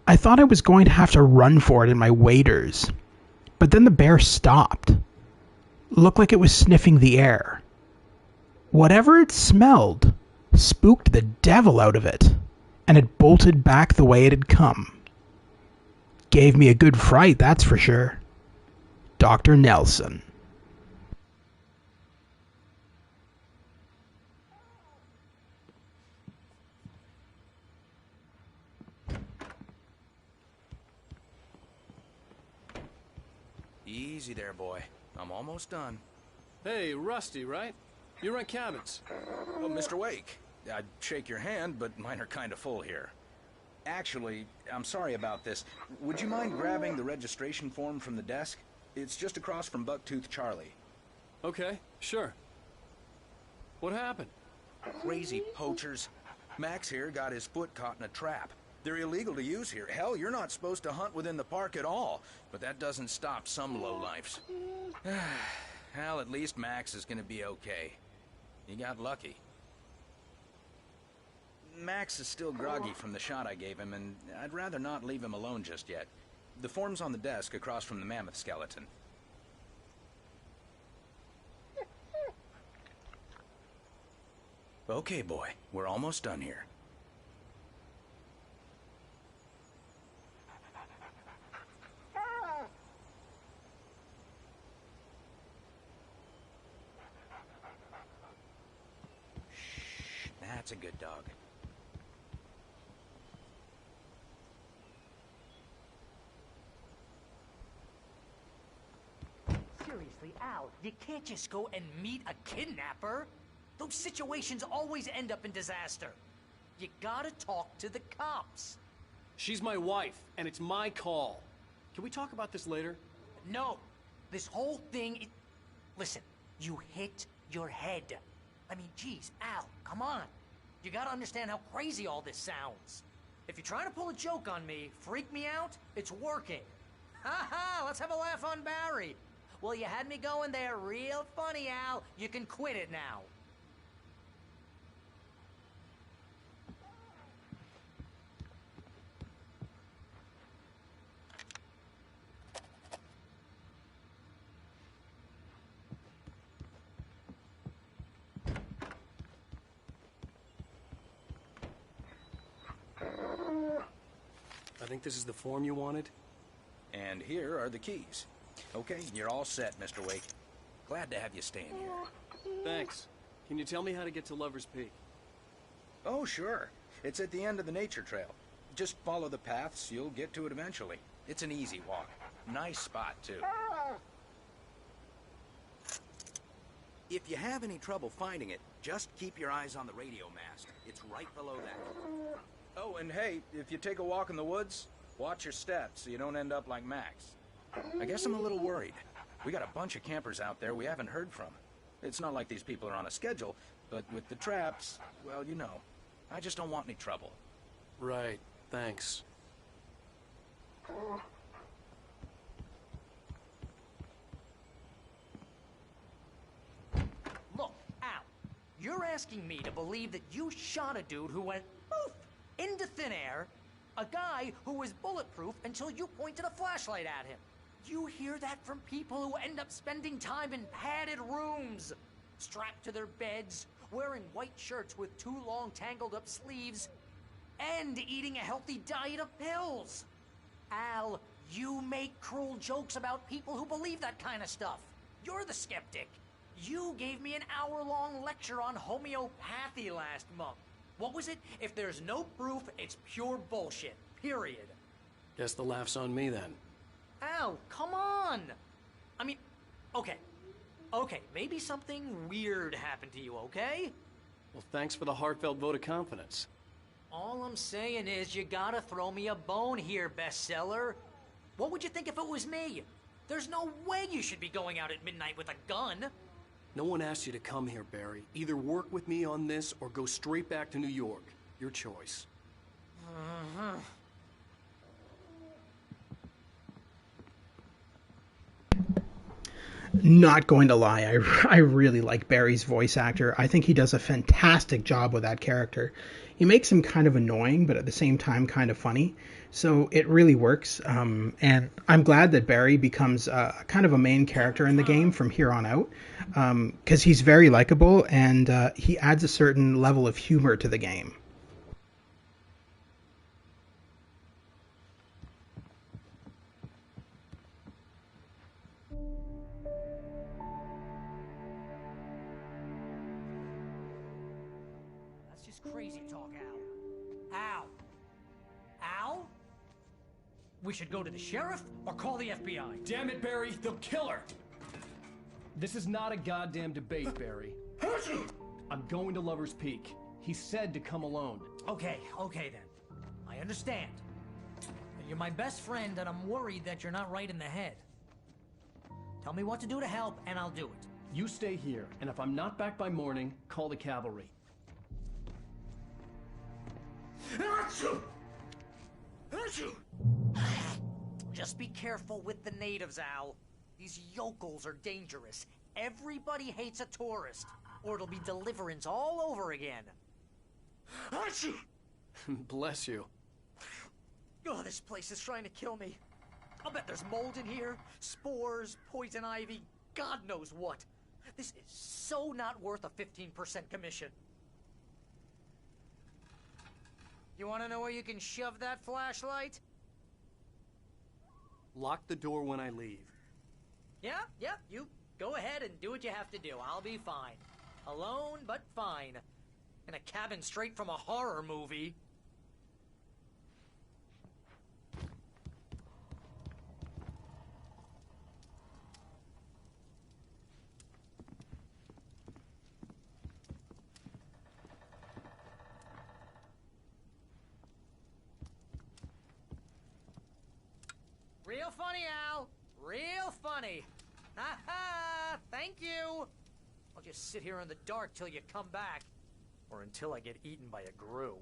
Speaker 1: I thought I was going to have to run for it in my waders. But then the bear stopped. Looked like it was sniffing the air. Whatever it smelled spooked the devil out of it, and it bolted back the way it had come. Gave me a good fright, that's for sure. Dr. Nelson.
Speaker 19: Easy there, boy. I'm almost done.
Speaker 20: Hey, Rusty, right? You rent cabins.
Speaker 19: Oh, Mr. Wake. I'd shake your hand, but mine are kind of full here. Actually, I'm sorry about this. Would you mind grabbing the registration form from the desk? It's just across from Bucktooth Charlie.
Speaker 20: Okay, sure. What happened?
Speaker 19: Crazy poachers. Max here got his foot caught in a trap. They're illegal to use here. Hell, you're not supposed to hunt within the park at all. But that doesn't stop some lowlifes. Well, at least Max is gonna be okay. You got lucky. Max is still groggy from the shot I gave him, and I'd rather not leave him alone just yet. The form's on the desk across from the mammoth skeleton. Okay, boy. We're almost done here. Shh, that's a good dog.
Speaker 17: Seriously, Al, you can't just go and meet a kidnapper. Those situations always end up in disaster. You gotta talk to the cops.
Speaker 20: She's my wife, and it's my call. Can we talk about this later?
Speaker 17: No. This whole thing... Listen, you hit your head. I mean, geez, Al, come on. You gotta understand how crazy all this sounds. If you're trying to pull a joke on me, freak me out, it's working. Ha ha, let's have a laugh on Barry. Well, you had me going there real funny, Al. You can quit it now.
Speaker 20: I think this is the form you wanted.
Speaker 19: And here are the keys. Okay, you're all set, Mr. Wake. Glad to have you staying here.
Speaker 20: Thanks. Can you tell me how to get to Lover's Peak?
Speaker 19: Oh, sure. It's at the end of the nature trail. Just follow the paths, you'll get to it eventually. It's an easy walk. Nice spot, too. If you have any trouble finding it, just keep your eyes on the radio mast. It's right below that. Oh, and hey, if you take a walk in the woods, watch your steps so you don't end up like Max. I guess I'm a little worried. We got a bunch of campers out there we haven't heard from. It's not like these people are on a schedule, but with the traps, well, you know. I just don't want any trouble.
Speaker 20: Right, thanks.
Speaker 17: Look, Al, you're asking me to believe that you shot a dude who went poof into thin air, a guy who was bulletproof until you pointed a flashlight at him. You hear that from people who end up spending time in padded rooms. strapped to their beds, wearing white shirts with too long tangled up sleeves, and eating a healthy diet of pills. Al, you make cruel jokes about people who believe that kind of stuff. You're the skeptic. You gave me an hour-long lecture on homeopathy last month. What was it? If there's no proof, it's pure bullshit. Period.
Speaker 20: Guess the laugh's on me then.
Speaker 17: Al, come on! I mean, okay. Okay, maybe something weird happened to you, okay?
Speaker 20: Well, thanks for the heartfelt vote of confidence.
Speaker 17: All I'm saying is you gotta throw me a bone here, bestseller. What would you think if it was me? There's no way you should be going out at midnight with a gun.
Speaker 20: No one asked you to come here, Barry. Either work with me on this or go straight back to New York. Your choice.
Speaker 1: Not going to lie, I really like Barry's voice actor. I think he does a fantastic job with that character. He makes him kind of annoying, but at the same time kind of funny. So it really works. And I'm glad that Barry becomes kind of a main character in the game from here on out, because he's very likable and he adds a certain level of humor to the game.
Speaker 17: Crazy talk, Al. Al? Al? We should go to the sheriff or call the FBI.
Speaker 20: Damn it, Barry, they'll kill her! This is not a goddamn debate, Barry. I'm going to Lover's Peak. He said to come alone.
Speaker 17: Okay then. I understand. You're my best friend and I'm worried that you're not right in the head. Tell me what to do to help and I'll do it.
Speaker 20: You stay here, and if I'm not back by morning, call the cavalry.
Speaker 17: Just be careful with the natives, Al. These yokels are dangerous. Everybody hates a tourist, or it'll be Deliverance all over again.
Speaker 20: Bless you.
Speaker 17: Oh, this place is trying to kill me. I'll bet there's mold in here, spores, poison ivy, God knows what. This is so not worth a 15% commission. You want to know where you can shove that flashlight?
Speaker 20: Lock the door when I leave.
Speaker 17: Yeah, you go ahead and do what you have to do. I'll be fine. Alone, but fine. In a cabin straight from a horror movie. Real funny, Al. Real funny. Ha ha! Thank you. I'll just sit here in the dark till you come back. Or until I get eaten by a grue.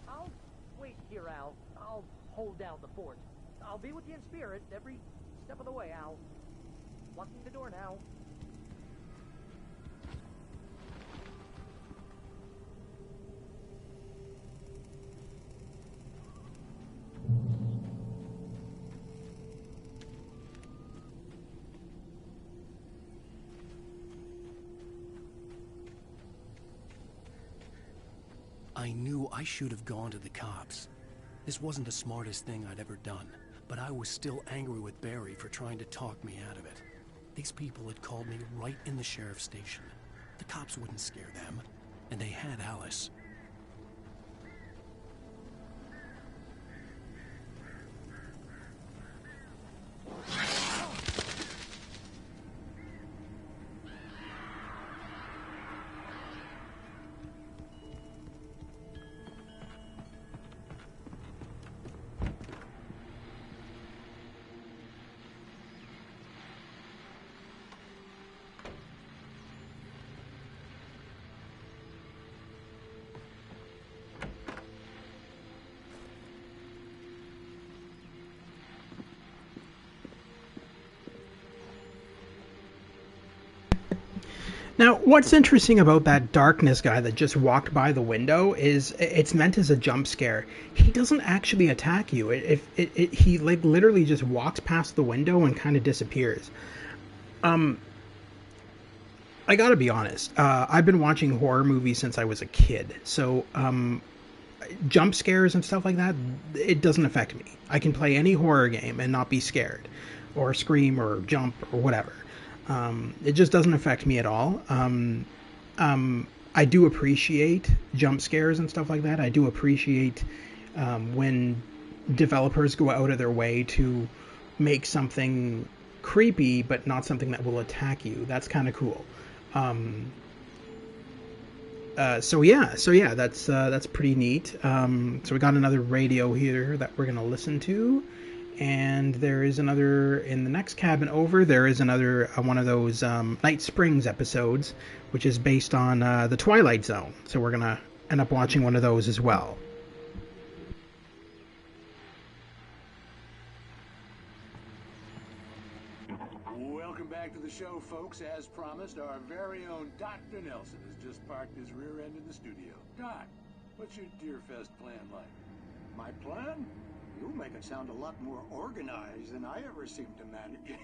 Speaker 17: I'll wait here, Al. I'll hold down the fort. I'll be with you in spirit every step of the way, Al. Locking the door now.
Speaker 2: I knew I should have gone to the cops. This wasn't the smartest thing I'd ever done, but I was still angry with Barry for trying to talk me out of it. These people had called me right in the sheriff's station. The cops wouldn't scare them, and they had Alice.
Speaker 1: Now, what's interesting about that darkness guy that just walked by the window is it's meant as a jump scare. He doesn't actually attack you. He like literally just walks past the window and kind of disappears. I gotta be honest. I've been watching horror movies since I was a kid, so jump scares and stuff like that, it doesn't affect me. I can play any horror game and not be scared, or scream, or jump, or whatever. It just doesn't affect me at all. I do appreciate jump scares and stuff like that. I do appreciate when developers go out of their way to make something creepy, but not something that will attack you. That's kind of cool. So yeah, that's pretty neat. So we got another radio here that we're gonna listen to. And there is another, in the next cabin over, there is another one of those Night Springs episodes, which is based on the Twilight Zone. So we're going to end up watching one of those as well.
Speaker 14: Welcome back to the show, folks. As promised, our very own Dr. Nelson has just parked his rear end in the studio. Doc, what's your Deerfest plan like?
Speaker 5: My plan? You make it sound a lot more organized than I ever seem to manage.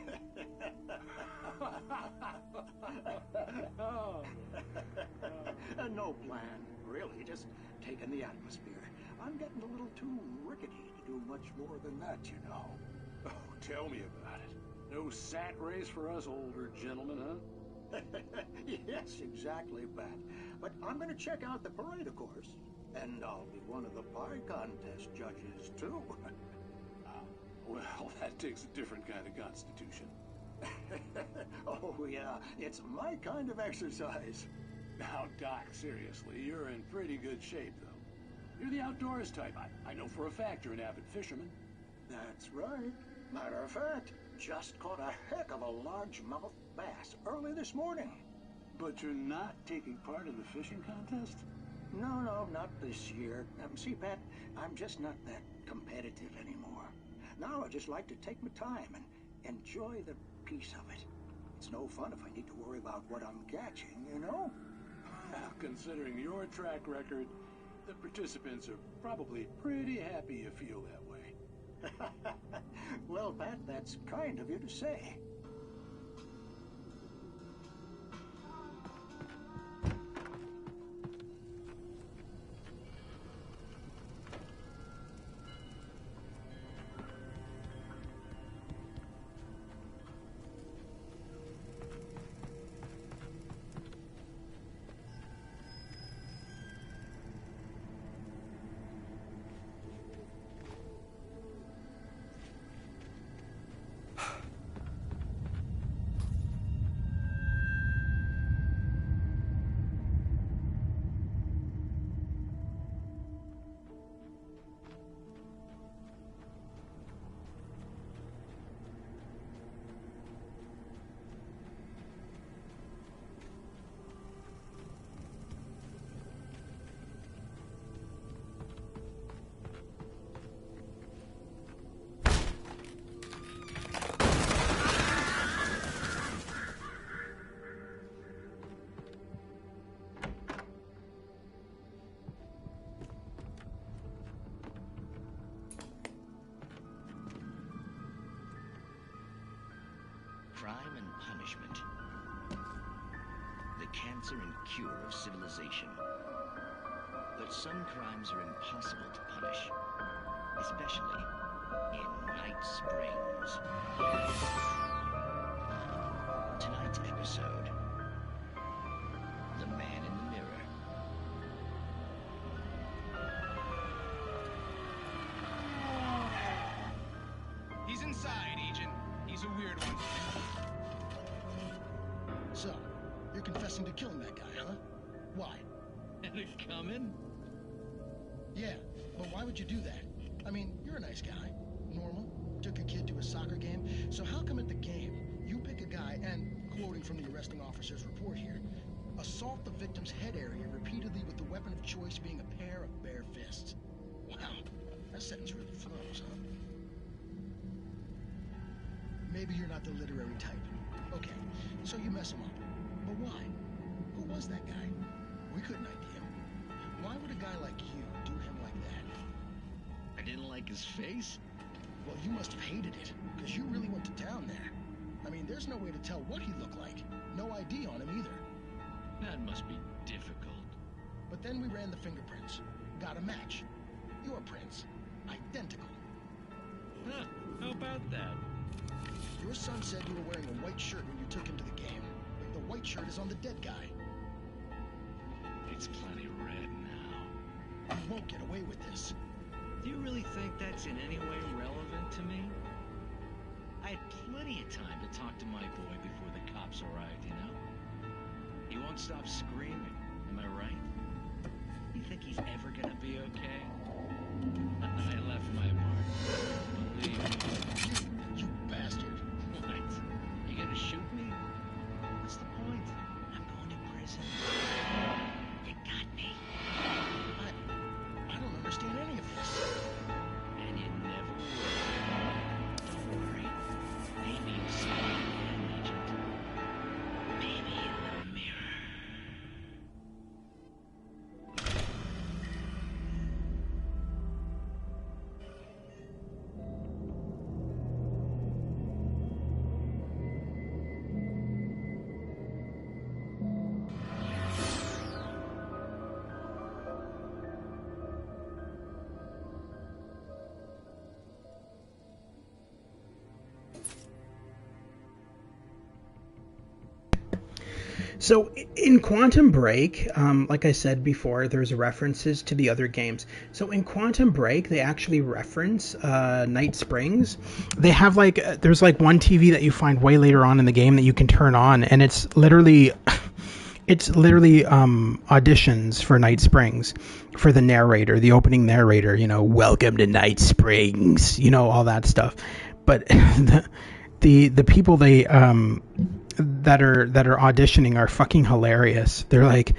Speaker 5: No plan, really, just taking the atmosphere. I'm getting a little too rickety to do much more than that, you know.
Speaker 14: Oh, tell me about it. No sat race for us older gentlemen, huh?
Speaker 5: Yes, exactly, Pat. But I'm going to check out the parade, of course. And I'll be one of the pie contest judges, too.
Speaker 14: Well, that takes a different kind of constitution.
Speaker 5: Oh, yeah. It's my kind of exercise.
Speaker 14: Now, Doc, seriously, you're in pretty good shape, though. You're the outdoors type. I know for a fact you're an avid fisherman.
Speaker 5: That's right. Matter of fact, just caught a heck of a largemouth bass early this morning.
Speaker 14: But you're not taking part in the fishing contest?
Speaker 5: No, not this year. See, Pat, I'm just not that competitive anymore. Now I just like to take my time and enjoy the peace of it. It's no fun if I need to worry about what I'm catching, you know?
Speaker 14: Considering your track record, the participants are probably pretty happy you feel that way.
Speaker 5: Well, Pat, that's kind of you to say.
Speaker 21: Crime and punishment. The cancer and cure of civilization. But some crimes are impossible to punish, especially in Night Springs. Tonight's episode, The Man in the Mirror.
Speaker 22: He's inside, Agent. He's a weird one.
Speaker 23: So, you're confessing to killing that guy, huh? Why?
Speaker 22: And it coming?
Speaker 23: Yeah, but why would you do that? I mean, you're a nice guy. Normal. Took a kid to a soccer game. So how come at the game, you pick a guy and, quoting from the arresting officer's report here, assault the victim's head area repeatedly with the weapon of choice being a pair of bare fists? Wow, that sentence really flows, huh? Maybe you're not the literary type. Okay, so you mess him up. But why? was that guy? We couldn't ID him. Why would a guy like you do him like that?
Speaker 21: I didn't like his face?
Speaker 23: Well, you must have hated it, because you really went to town there. I mean, there's no way to tell what he looked like. No ID on him either.
Speaker 21: That must be difficult.
Speaker 23: But then we ran the fingerprints. Got a match. Your prints. Identical.
Speaker 21: Huh, how about that?
Speaker 23: Your son said you were wearing a white shirt when you took him to the game. The white shirt is on the dead guy.
Speaker 21: It's plenty red now.
Speaker 23: You won't get away with this.
Speaker 21: Do you really think that's in any way relevant to me? I had plenty of time to talk to my boy before the cops arrived, you know? He won't stop screaming, am I right? You think he's ever gonna be okay? I left my mark. Believe me.
Speaker 23: You bastard.
Speaker 21: What? You gonna shoot me? What's the point? I'm going to prison. You got me.
Speaker 23: I don't understand any of this.
Speaker 21: And you never will. Don't worry. Maybe you'll see me again, Agent. Maybe in the mirror.
Speaker 1: So in Quantum Break, like I said before, there's references to the other games. So in Quantum Break, they actually reference Night Springs. They have there's one TV that you find way later on in the game that you can turn on, and it's literally auditions for Night Springs, for the narrator, the opening narrator, welcome to Night Springs, all that stuff. But the people that are auditioning are fucking hilarious. They're like,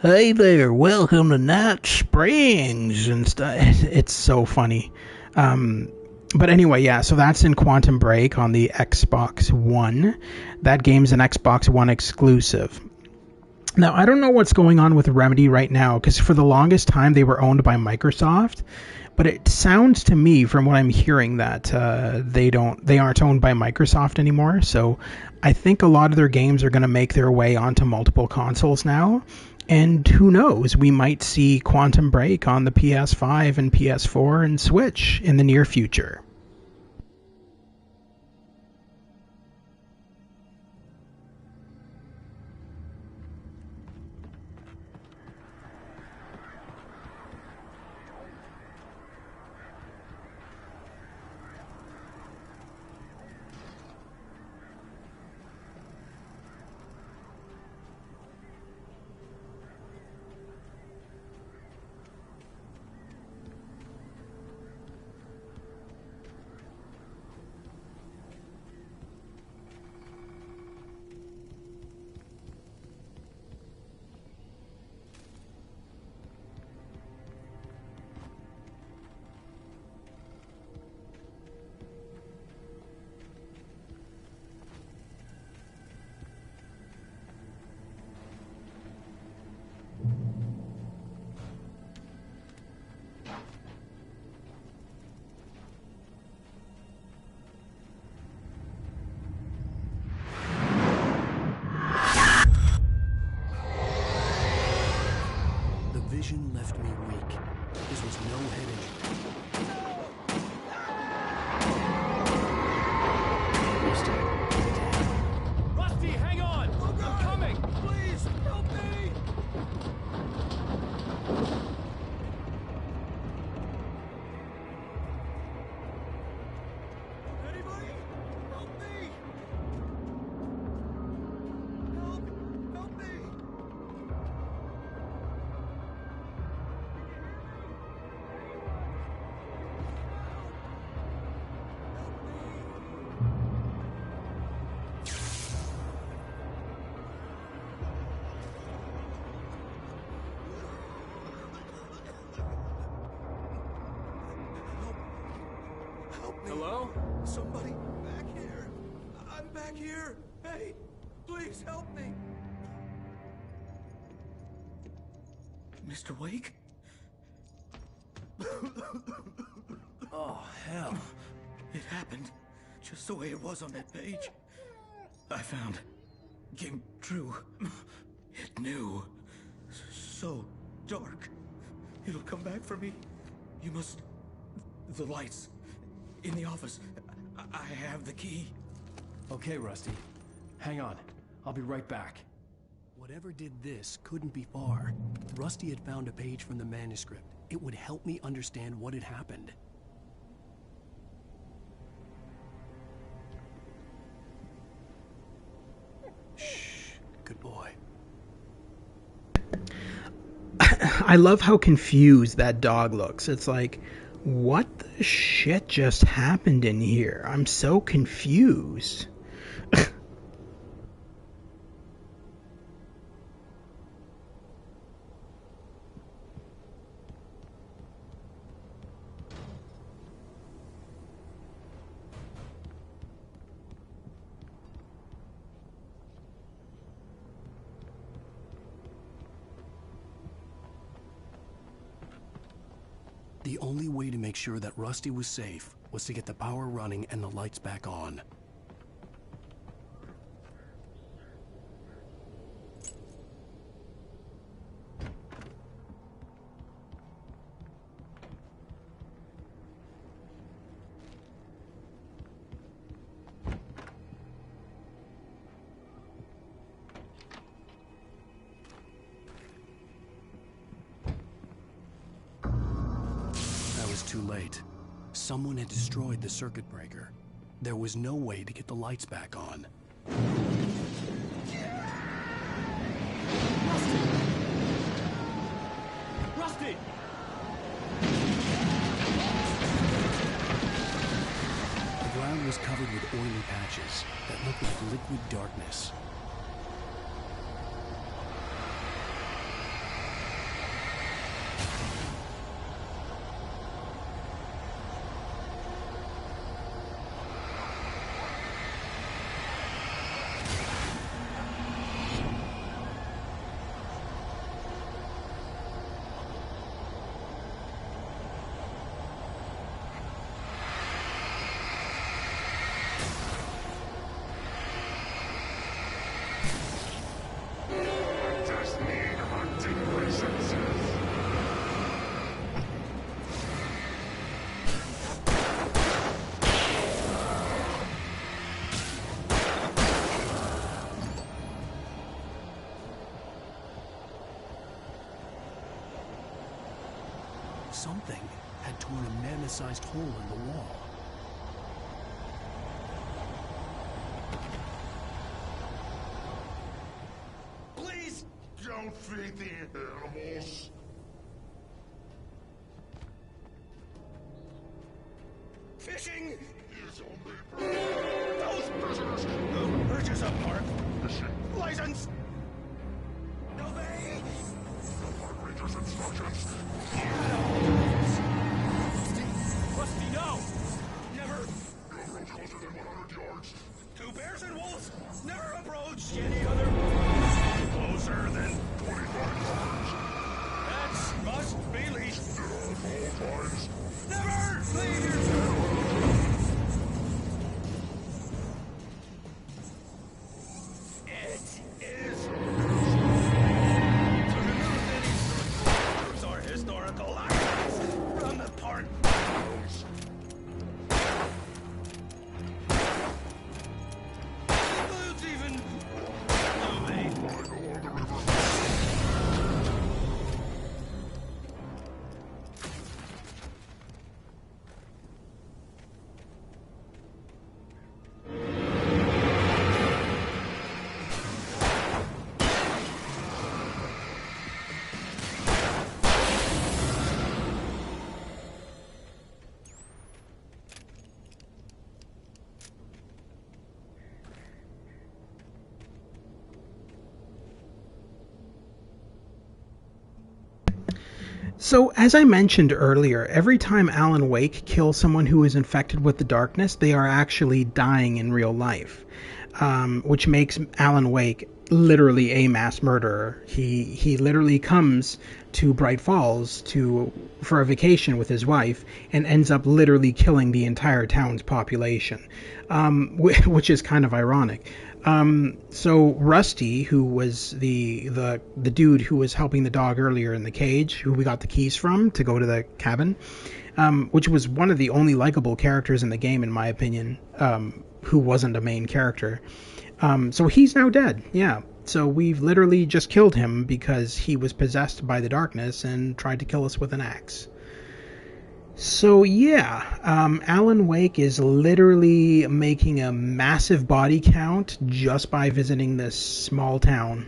Speaker 1: hey there, welcome to Night Springs and stuff. It's so funny. But anyway, yeah, so that's in Quantum Break on the Xbox One. That game's an Xbox One exclusive. Now, I don't know what's going on with Remedy right now, because for the longest time they were owned by Microsoft. But it sounds to me, from what I'm hearing, that they aren't owned by Microsoft anymore. So I think a lot of their games are going to make their way onto multiple consoles now. And who knows, we might see Quantum Break on the PS5 and PS4 and Switch in the near future.
Speaker 2: vision left me weak. This was no head injury.
Speaker 20: Rusty, hang on! I'm coming!
Speaker 5: Please, help me! Anybody? Help me! Help me!
Speaker 20: Hello?
Speaker 5: Somebody back here. I'm back here. Hey, please help me.
Speaker 4: Mr. Wake?
Speaker 2: Oh, hell.
Speaker 4: It happened just the way it was on that page. I found. Came true. It knew. So dark. It'll come back for me. You must... The lights. In the office. I have the key.
Speaker 20: Okay, Rusty. Hang on. I'll be right back.
Speaker 2: Whatever did this couldn't be far. Rusty had found a page from the manuscript. It would help me understand what had happened. Shh. Good boy.
Speaker 1: I love how confused that dog looks. It's like, what the shit just happened in here? I'm so confused.
Speaker 2: The only way to make sure that Rusty was safe was to get the power running and the lights back on. Too late. Someone had destroyed the circuit breaker. There was no way to get the lights back on.
Speaker 20: Rusty!
Speaker 2: The ground was covered with oily patches that looked like liquid darkness. Something had torn a mammoth-sized hole in the wall.
Speaker 7: Please don't feed the animals.
Speaker 5: Fishing!
Speaker 7: Is only
Speaker 5: Those prisoners! Purchase a park. License! Obey!
Speaker 7: the park ranger's instructions.
Speaker 5: Rusty, no! Never!
Speaker 7: No approach closer than 100 yards.
Speaker 5: Two bears and wolves! Never approach any other... Closer than 25 yards. That must be least.
Speaker 7: Get off all times.
Speaker 5: Never leave your... Historical icons from the park. Includes even
Speaker 1: So, as I mentioned earlier, every time Alan Wake kills someone who is infected with the darkness, they are actually dying in real life, which makes Alan Wake literally a mass murderer. He literally comes to Bright Falls for a vacation with his wife and ends up literally killing the entire town's population, which is kind of ironic. So Rusty, who was the dude who was helping the dog earlier in the cage, who we got the keys from to go to the cabin, which was one of the only likable characters in the game, in my opinion, who wasn't a main character. So he's now dead, yeah. So we've literally just killed him because he was possessed by the darkness and tried to kill us with an axe. So yeah, Alan Wake is literally making a massive body count just by visiting this small town.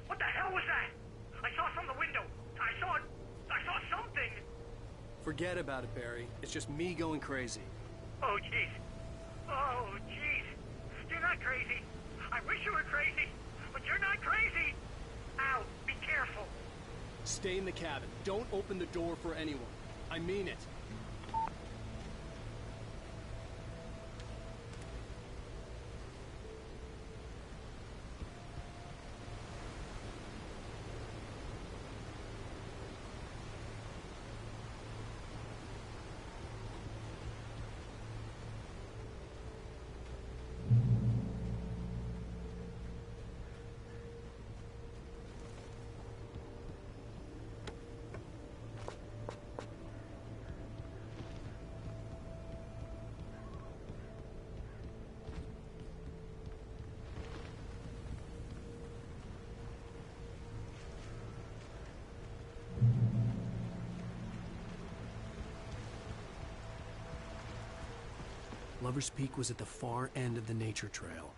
Speaker 12: What the hell was that? I saw from the window. I saw something.
Speaker 8: Forget about it, Barry. It's just me going crazy.
Speaker 12: Oh, jeez. Oh, jeez. You're not crazy. I wish you were crazy, but you're not crazy. Ow, be careful.
Speaker 8: Stay in the cabin. Don't open the door for anyone. I mean it.
Speaker 9: Lover's Peak was at the far end of the nature trail.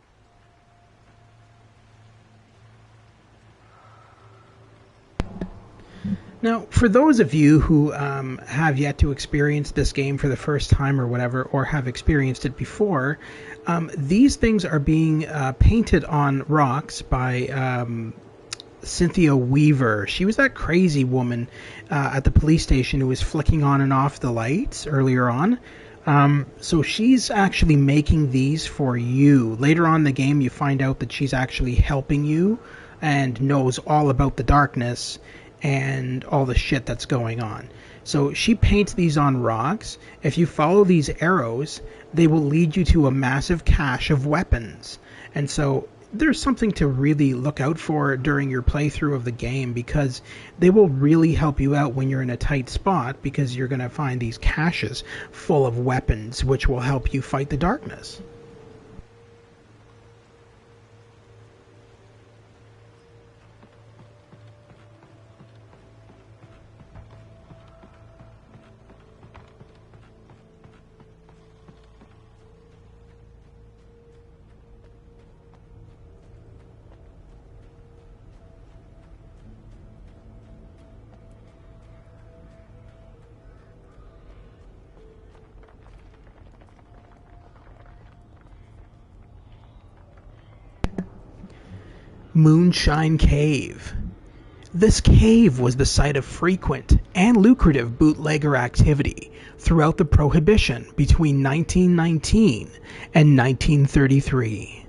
Speaker 1: Now, for those of you who have yet to experience this game for the first time or whatever, or have experienced it before, these things are being painted on rocks by Cynthia Weaver. She was that crazy woman at the police station who was flicking on and off the lights earlier on. So she's actually making these for you. Later on in the game, you find out that she's actually helping you and knows all about the darkness and all the shit that's going on. So she paints these on rocks. If you follow these arrows, they will lead you to a massive cache of weapons. And so there's something to really look out for during your playthrough of the game, because they will really help you out when you're in a tight spot, because you're going to find these caches full of weapons which will help you fight the darkness. Moonshine Cave. This cave was the site of frequent and lucrative bootlegger activity throughout the Prohibition between 1919 and 1933.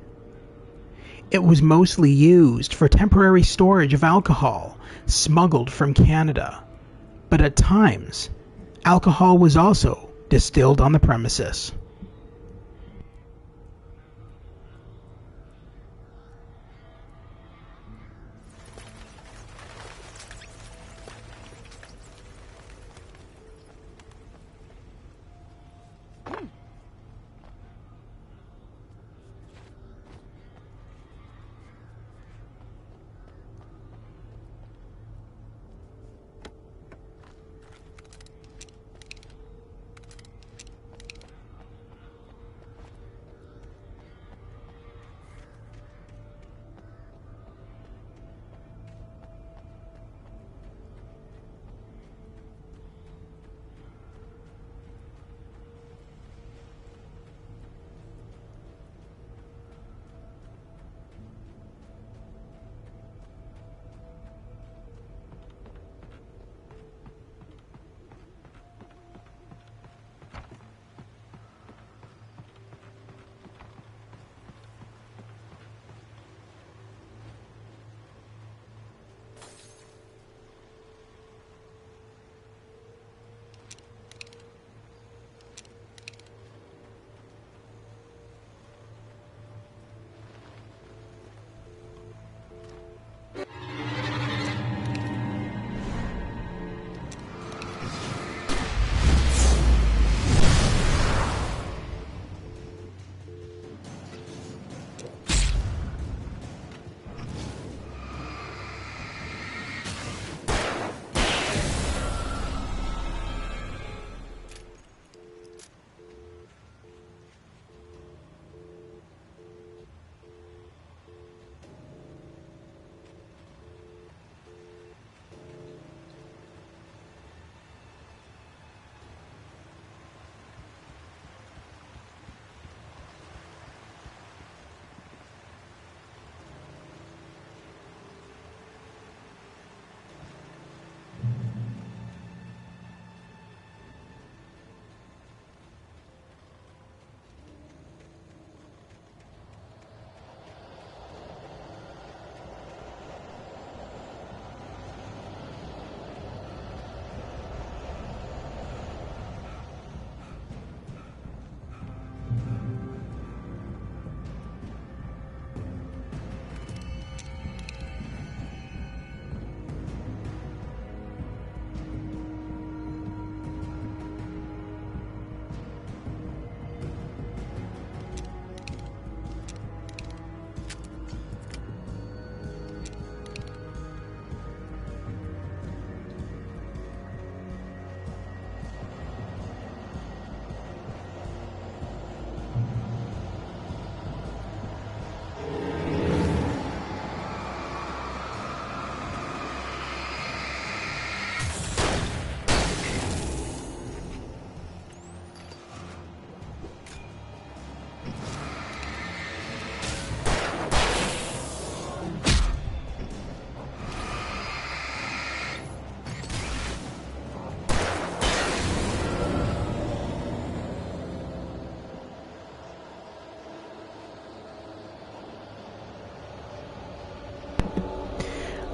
Speaker 1: It was mostly used for temporary storage of alcohol smuggled from Canada, but at times, alcohol was also distilled on the premises.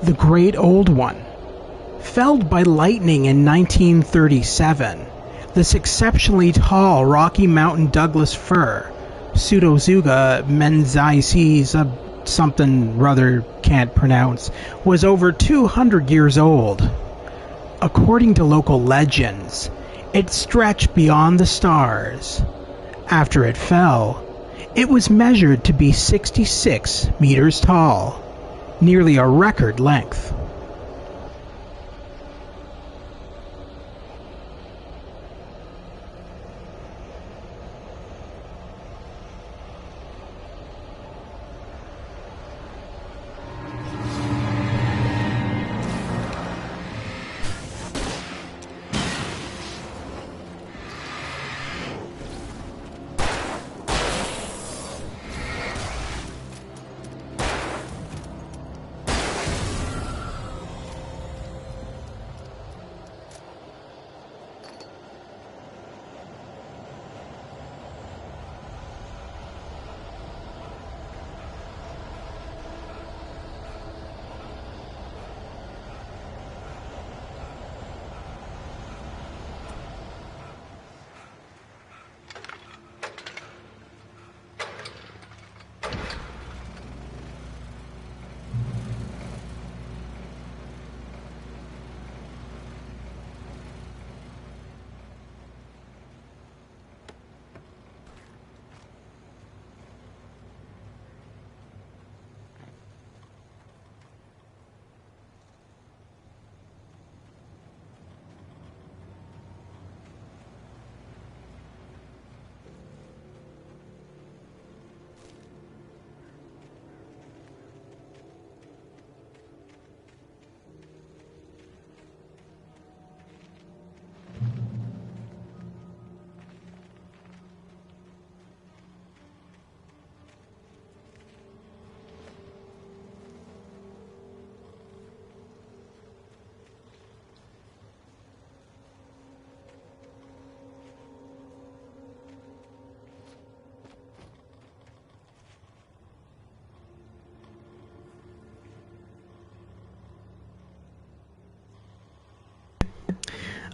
Speaker 1: the Great Old One. Felled by lightning in 1937, this exceptionally tall Rocky Mountain Douglas fir, Pseudozuga menzies something rather can't pronounce, was over 200 years old. According to local legends, it stretched beyond the stars. After it fell, it was measured to be 66 meters tall, nearly a record length.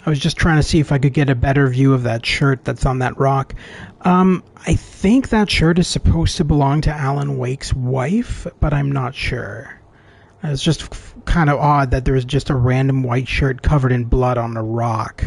Speaker 1: I was just trying to see if I could get a better view of that shirt that's on that rock. I think that shirt is supposed to belong to Alan Wake's wife, but I'm not sure. It's just kind of odd that there's just a random white shirt covered in blood on a rock.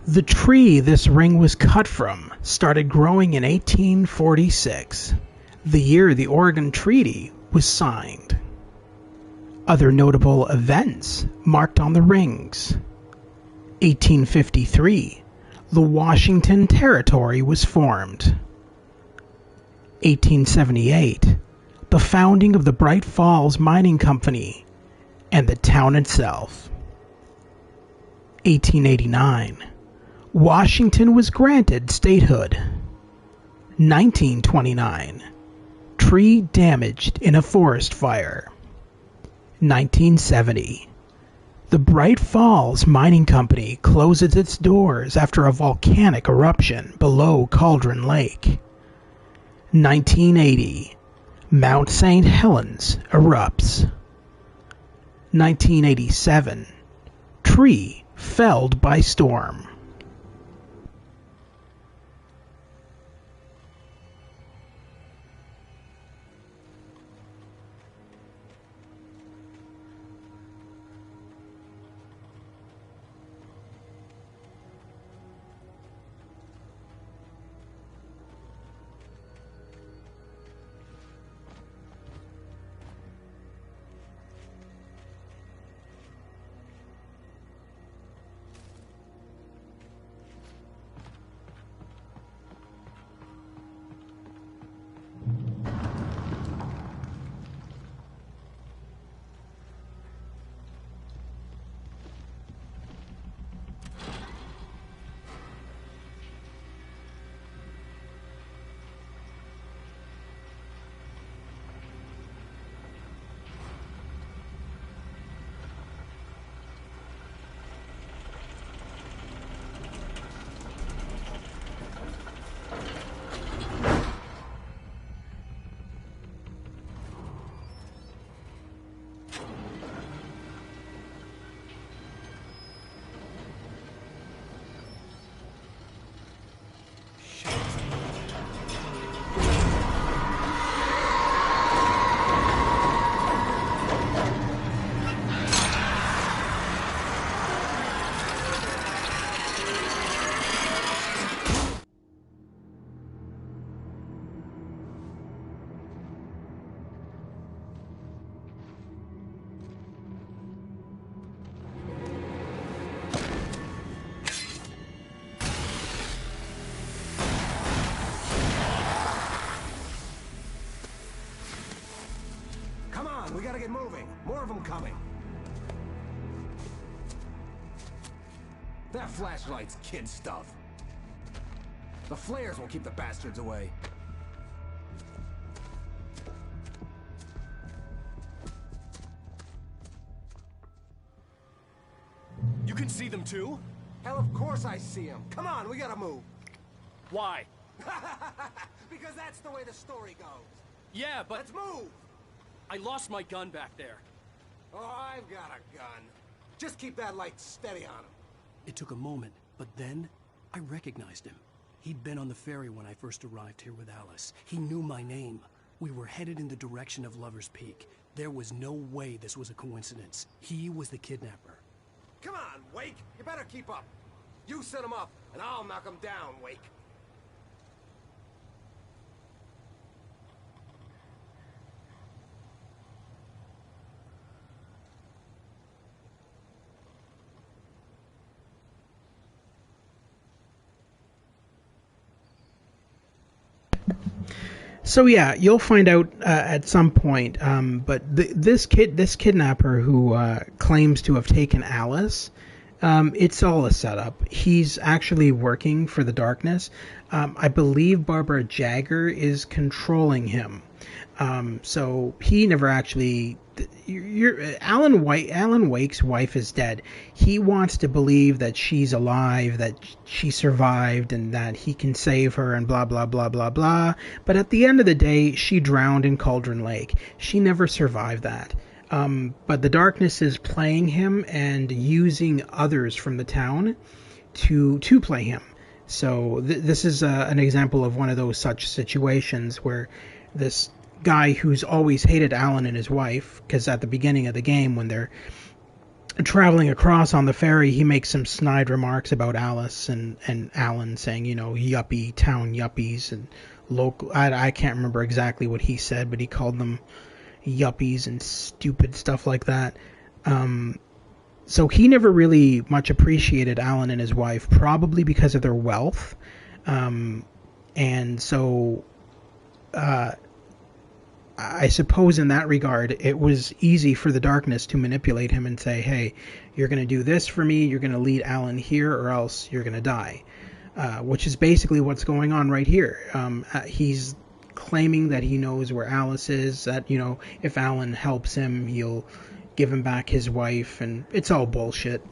Speaker 1: The tree this ring was cut from started growing in 1846, the year the Oregon Treaty was signed. Other notable events marked on the rings. 1853, the Washington Territory was formed. 1878, the the founding of the Bright Falls Mining Company, and the town itself. 1889. Washington was granted statehood. 1929. Tree damaged in a forest fire. 1970. The Bright Falls Mining Company closes its doors after a volcanic eruption below Cauldron Lake. 1980. Mount St. Helens erupts. 1987. Tree felled by storm.
Speaker 10: We gotta get moving. More of them coming. That flashlight's kid stuff. The flares will keep the bastards away.
Speaker 20: You can see them too?
Speaker 10: Hell, of course I see them. Come on, we gotta move.
Speaker 20: Why?
Speaker 10: Because that's the way the story goes.
Speaker 20: Yeah, but...
Speaker 10: Let's move!
Speaker 20: I lost my gun back there.
Speaker 10: Oh, I've got a gun. Just keep that light steady on him.
Speaker 2: It took a moment, but then I recognized him. He'd been on the ferry when I first arrived here with Alice. He knew my name. We were headed in the direction of Lover's Peak. There was no way this was a coincidence. He was the kidnapper.
Speaker 10: Come on, Wake! You better keep up. You set him up, and I'll knock him down, Wake.
Speaker 1: So yeah, you'll find out at some point. But this kidnapper who claims to have taken Alice, it's all a setup. He's actually working for the darkness. I believe Barbara Jagger is controlling him. So he never actually. Alan Wake's wife is dead. He wants to believe that she's alive, that she survived, and that he can save her, and blah blah blah blah blah. But at the end of the day, she drowned in Cauldron Lake. She never survived that. But the darkness is playing him and using others from the town to play him. So this is an example of one of those such situations where this guy who's always hated Alan and his wife, because at the beginning of the game when they're traveling across on the ferry, he makes some snide remarks about Alice and Alan, saying, you know, yuppie, town yuppies, and local, I can't remember exactly what he said, but he called them yuppies and stupid stuff like that. So he never really much appreciated Alan and his wife, probably because of their wealth. And so I suppose in that regard, it was easy for the darkness to manipulate him and say, hey, you're going to do this for me, you're going to lead Alan here, or else you're going to die. Which is basically what's going on right here. He's claiming that he knows where Alice is, that, you know, if Alan helps him, he'll give him back his wife, and it's all bullshit.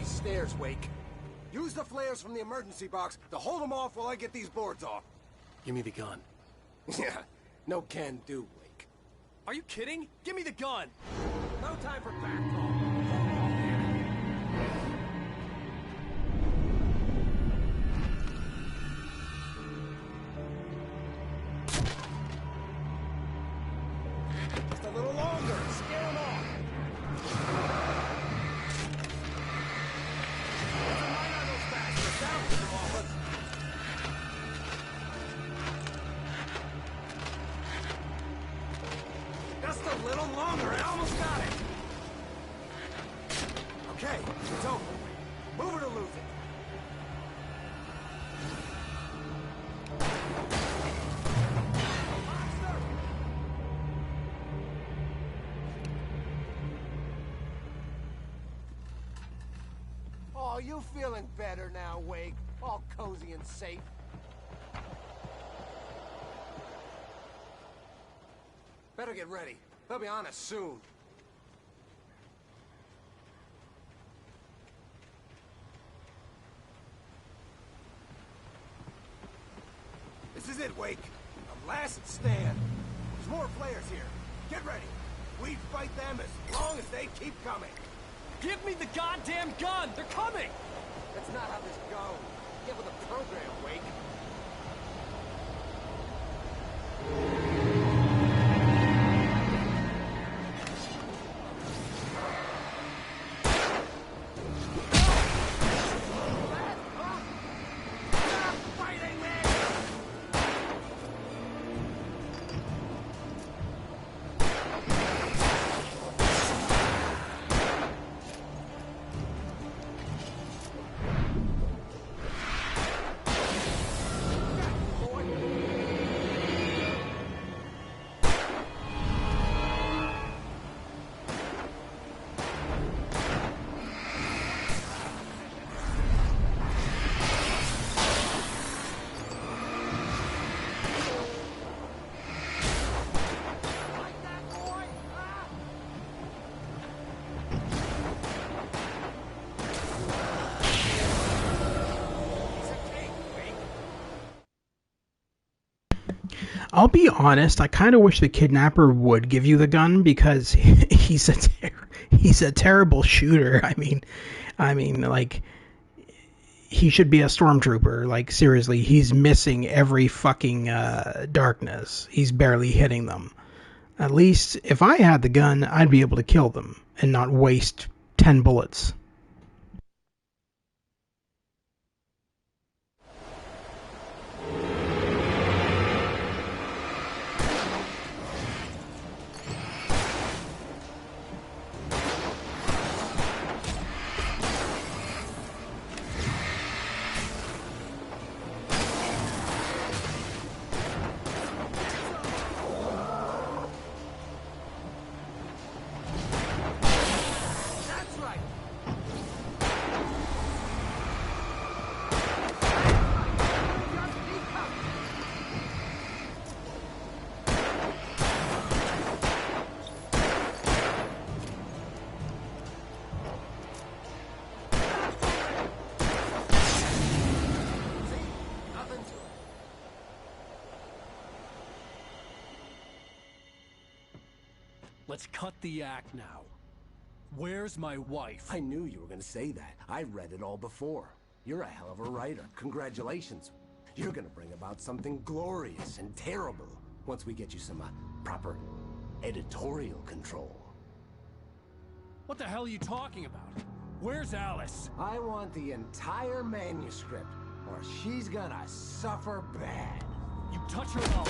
Speaker 10: Stairs, Wake. Use the flares from the emergency box to hold them off while I get these boards off.
Speaker 2: Give me the gun.
Speaker 10: Yeah, no can do, Wake.
Speaker 8: Are you kidding? Give me the gun!
Speaker 10: No time for back talk. Hold off, damn it. Just a little longer. Scare them off. Just a little longer. I almost got it. Okay, it's over. Move it or lose it. Oh, you feeling better now, Wake? All cozy and safe. Better get ready. They'll be on us soon. This is it, Wake. A last stand. There's more flares here. Get ready. We fight them as long as they keep coming.
Speaker 8: Give me the goddamn gun! They're coming!
Speaker 10: That's not how this goes. Get with the program, Wake.
Speaker 1: I'll be honest, I kind of wish the kidnapper would give you the gun, because he's a terrible shooter. I mean, like, he should be a stormtrooper. Like, seriously, he's missing every fucking darkness. He's barely hitting them. At least, if I had the gun, I'd be able to kill them and not waste 10 bullets.
Speaker 20: Let's cut the act now. Where's my wife?
Speaker 6: I knew you were gonna say that. I read it all before. You're a hell of a writer. Congratulations. You're gonna bring about something glorious and terrible once we get you some proper editorial control.
Speaker 20: What the hell are you talking about? Where's Alice?
Speaker 6: I want the entire manuscript, or she's gonna suffer bad.
Speaker 20: You touch her up.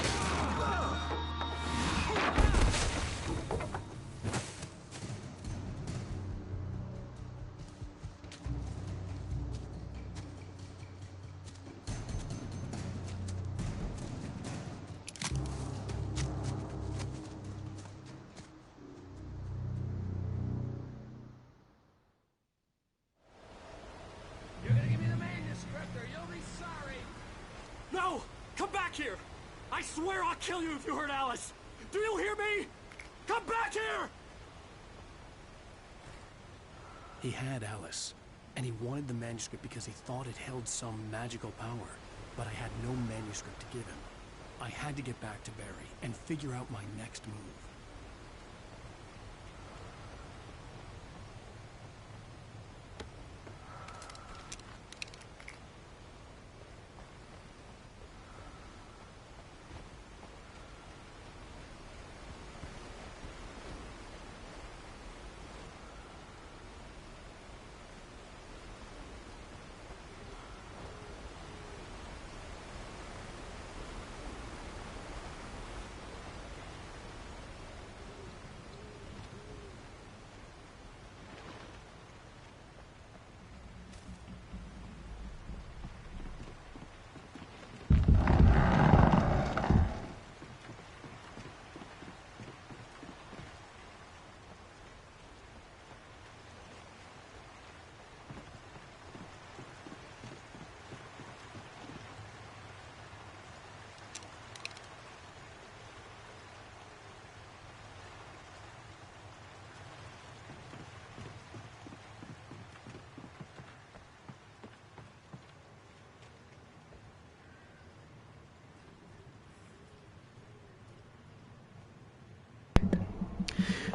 Speaker 10: You're gonna give me the manuscript or you'll be sorry.
Speaker 20: No! Come back here! I swear I'll kill you if you hurt Alice! Do you hear me? Come back here!
Speaker 9: He had Alice, and he wanted the manuscript because he thought it held some magical power. But I had no manuscript to give him. I had to get back to Barry and figure out my next move.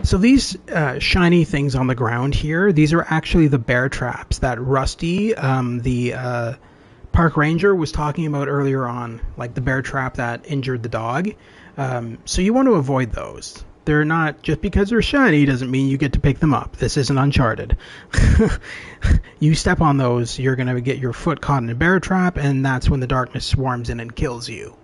Speaker 1: So these shiny things on the ground here, these are actually the bear traps that Rusty, the park ranger, was talking about earlier on, like the bear trap that injured the dog. So you want to avoid those. They're not, just because they're shiny doesn't mean you get to pick them up. This isn't Uncharted. You step on those, you're going to get your foot caught in a bear trap, and that's when the darkness swarms in and kills you.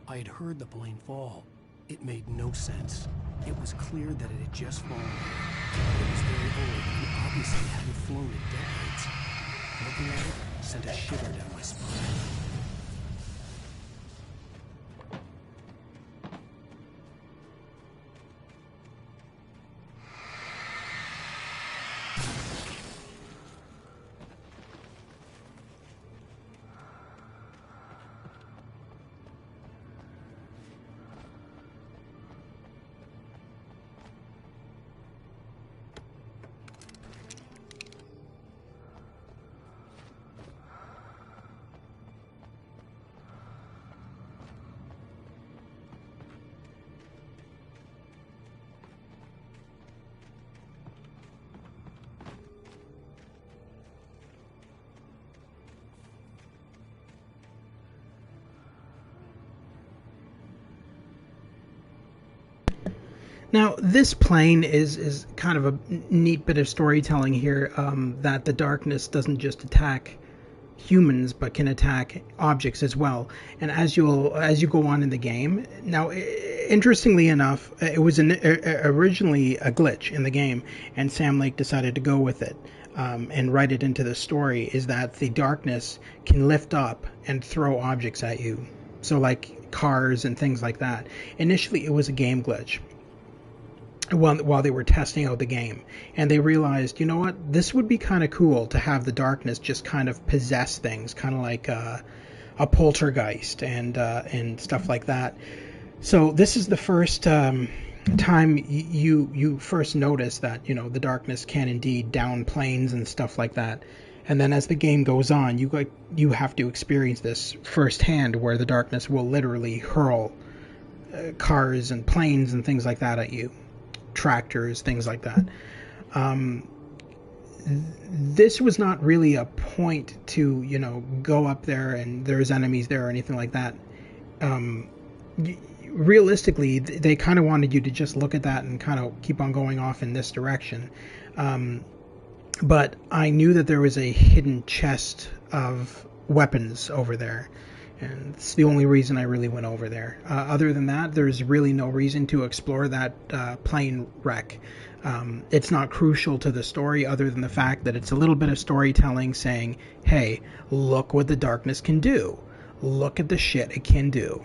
Speaker 9: I had heard the plane fall. It made no sense. It was clear that it had just fallen. It was very old and obviously hadn't flown in decades. Looking at it sent a shiver down my spine.
Speaker 1: Now, this plane is kind of a neat bit of storytelling here, that the darkness doesn't just attack humans, but can attack objects as well. And as you go on in the game, now, interestingly enough, it was originally a glitch in the game, and Sam Lake decided to go with it and write it into the story, is that the darkness can lift up and throw objects at you. So like cars and things like that. Initially, it was a game glitch while they were testing out the game, and they realized, you know what, this would be kind of cool to have the darkness just kind of possess things, kind of like a poltergeist and stuff like that. So this is the first time you first notice that, you know, the darkness can indeed down planes and stuff like that. And then as the game goes on, you have to experience this firsthand, where the darkness will literally hurl cars and planes and things like that at you. Tractors, things like that. This was not really a point to, you know, go up there and there's enemies there or anything like that. Realistically, they kind of wanted you to just look at that and kind of keep on going off in this direction. But I knew that there was a hidden chest of weapons over there, and it's the only reason I really went over there. Other than that, there's really no reason to explore that plane wreck. It's not crucial to the story, other than the fact that it's a little bit of storytelling saying, hey, look what the darkness can do. Look at the shit it can do.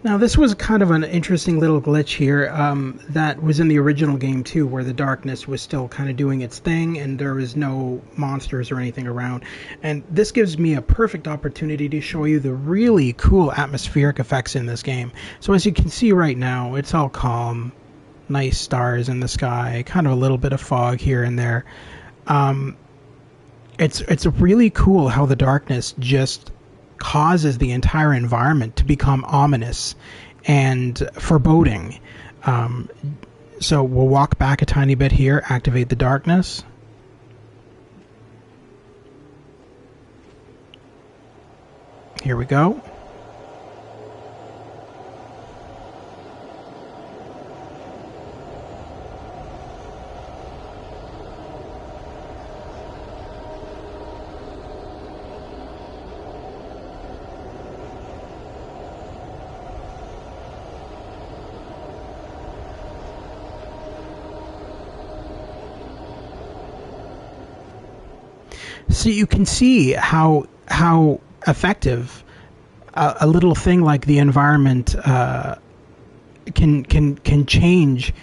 Speaker 1: Now, this was kind of an interesting little glitch here that was in the original game too, where the darkness was still kind of doing its thing and there was no monsters or anything around. And this gives me a perfect opportunity to show you the really cool atmospheric effects in this game. So as you can see right now, it's all calm, nice stars in the sky, kind of a little bit of fog here and there. It's really cool how the darkness just causes the entire environment to become ominous and foreboding. So we'll walk back a tiny bit here, activate the darkness. Here we go. So you can see how effective a little thing like the environment can change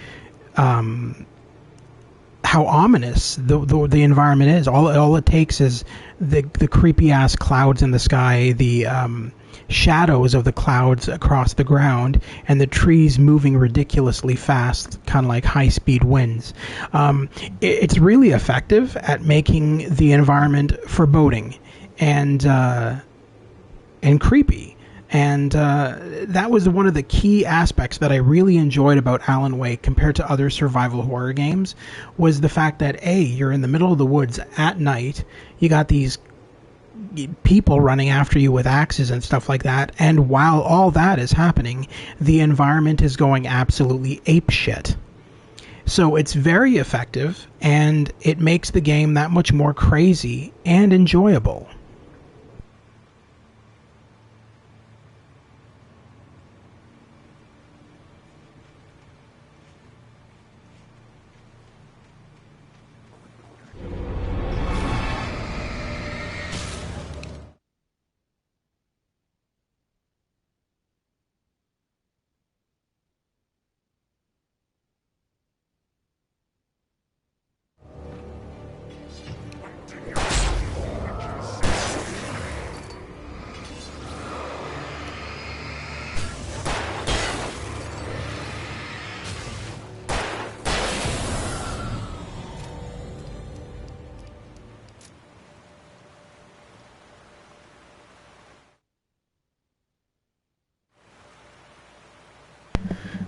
Speaker 1: how ominous the environment is. All it takes is the creepy ass clouds in the sky, the shadows of the clouds across the ground, and the trees moving ridiculously fast, kind of like high-speed winds. It's really effective at making the environment foreboding and creepy. And that was one of the key aspects that I really enjoyed about Alan Wake compared to other survival horror games, was the fact that, A, you're in the middle of the woods at night, you got these people running after you with axes and stuff like that, and while all that is happening, the environment is going absolutely apeshit. So it's very effective, and it makes the game that much more crazy and enjoyable.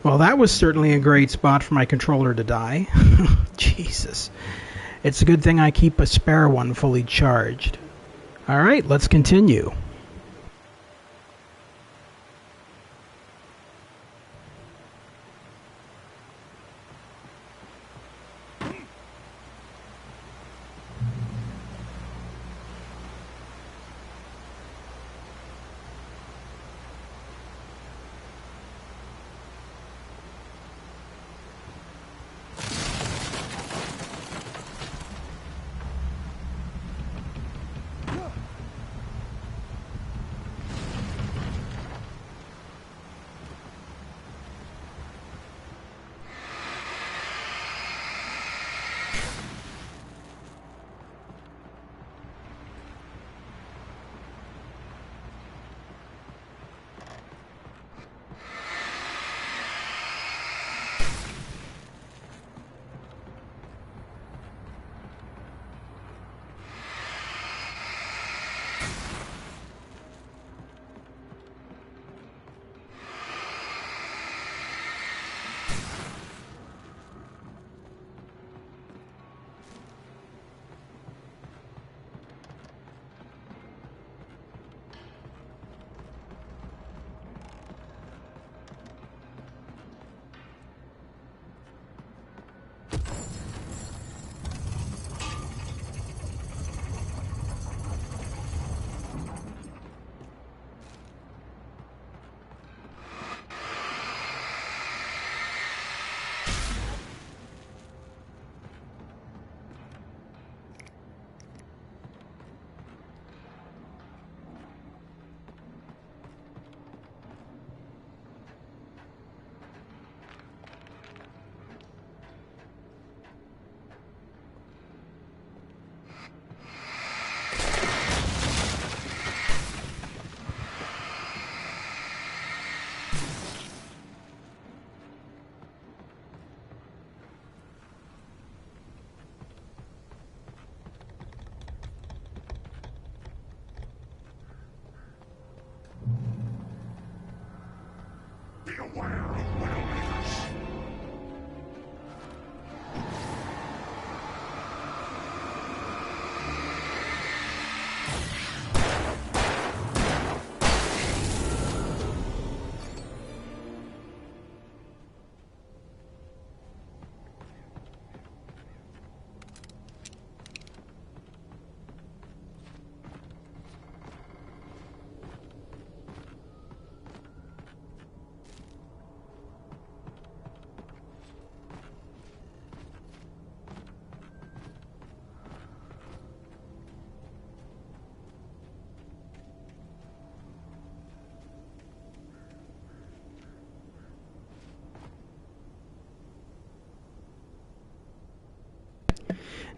Speaker 1: Well, that was certainly a great spot for my controller to die. Jesus. It's a good thing I keep a spare one fully charged. Alright, let's continue.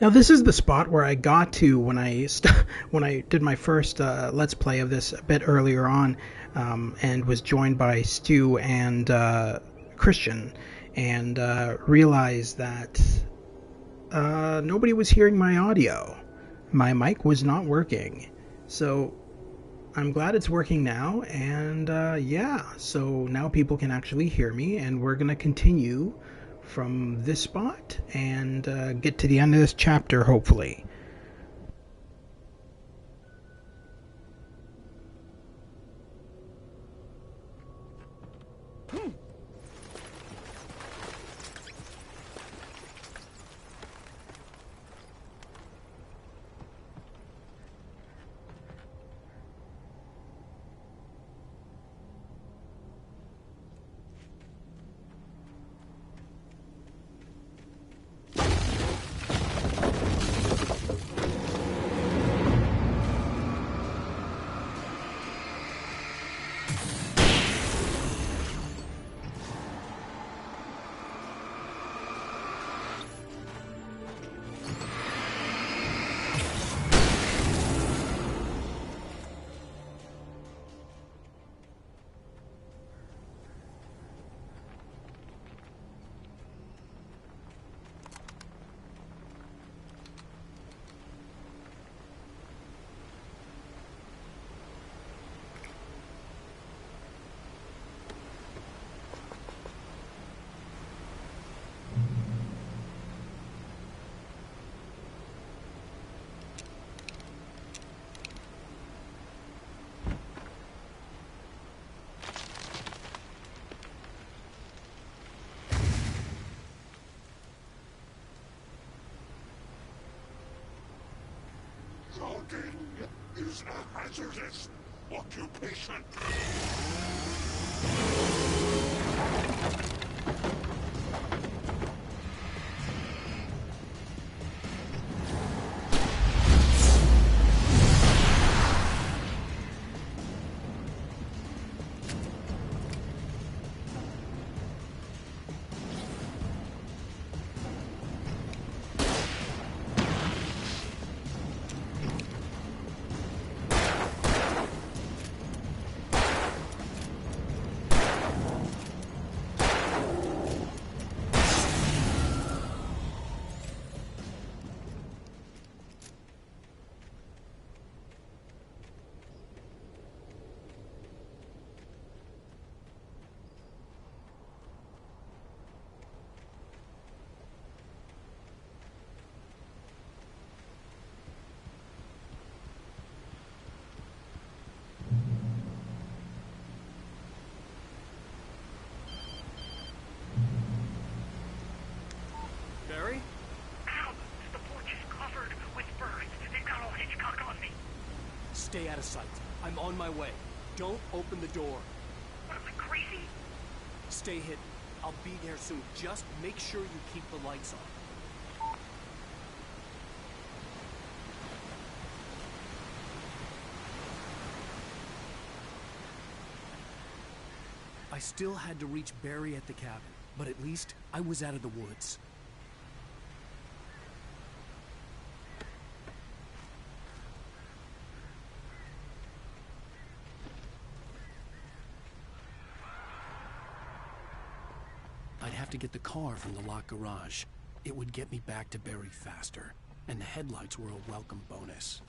Speaker 1: Now this is the spot where I got to when I when I did my first Let's Play of this a bit earlier on, and was joined by Stu and Christian, and realized that nobody was hearing my audio. My mic was not working. So I'm glad it's working now, and yeah, so now people can actually hear me, and we're going to continue from this spot and get to the end of this chapter, hopefully.
Speaker 7: Logging is a hazardous occupation.
Speaker 8: Barry?
Speaker 12: Ow! The porch is covered with birds. They've got all Hitchcock on me.
Speaker 8: Stay out of sight. I'm on my way. Don't open the door.
Speaker 12: What am I, crazy?
Speaker 8: Stay hidden. I'll be there soon. Just make sure you keep the lights on. I still had to reach Barry at the cabin, but at least I was out of the woods. I'd have to get the car from the locked garage. It would get me back to Barry faster, and the headlights were a welcome bonus.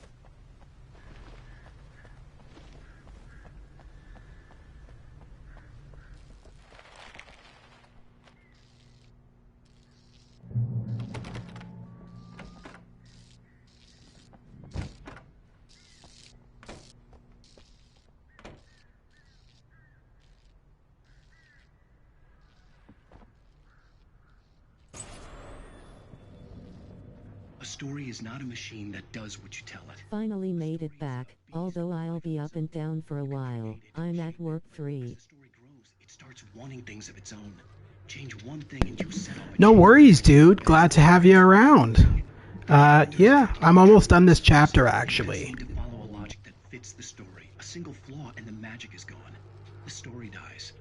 Speaker 4: A story is not a machine that does what you tell it.
Speaker 11: Finally made it back, although I'll be up and down for a while. I'm at work 3.
Speaker 4: It starts wanting things of its own. Change one thing and you set up.
Speaker 1: No worries, dude. Glad to have you around. Yeah, I'm almost done this chapter, actually.
Speaker 4: To follow a logic that fits the story. A single flaw and the magic is gone. The story dies.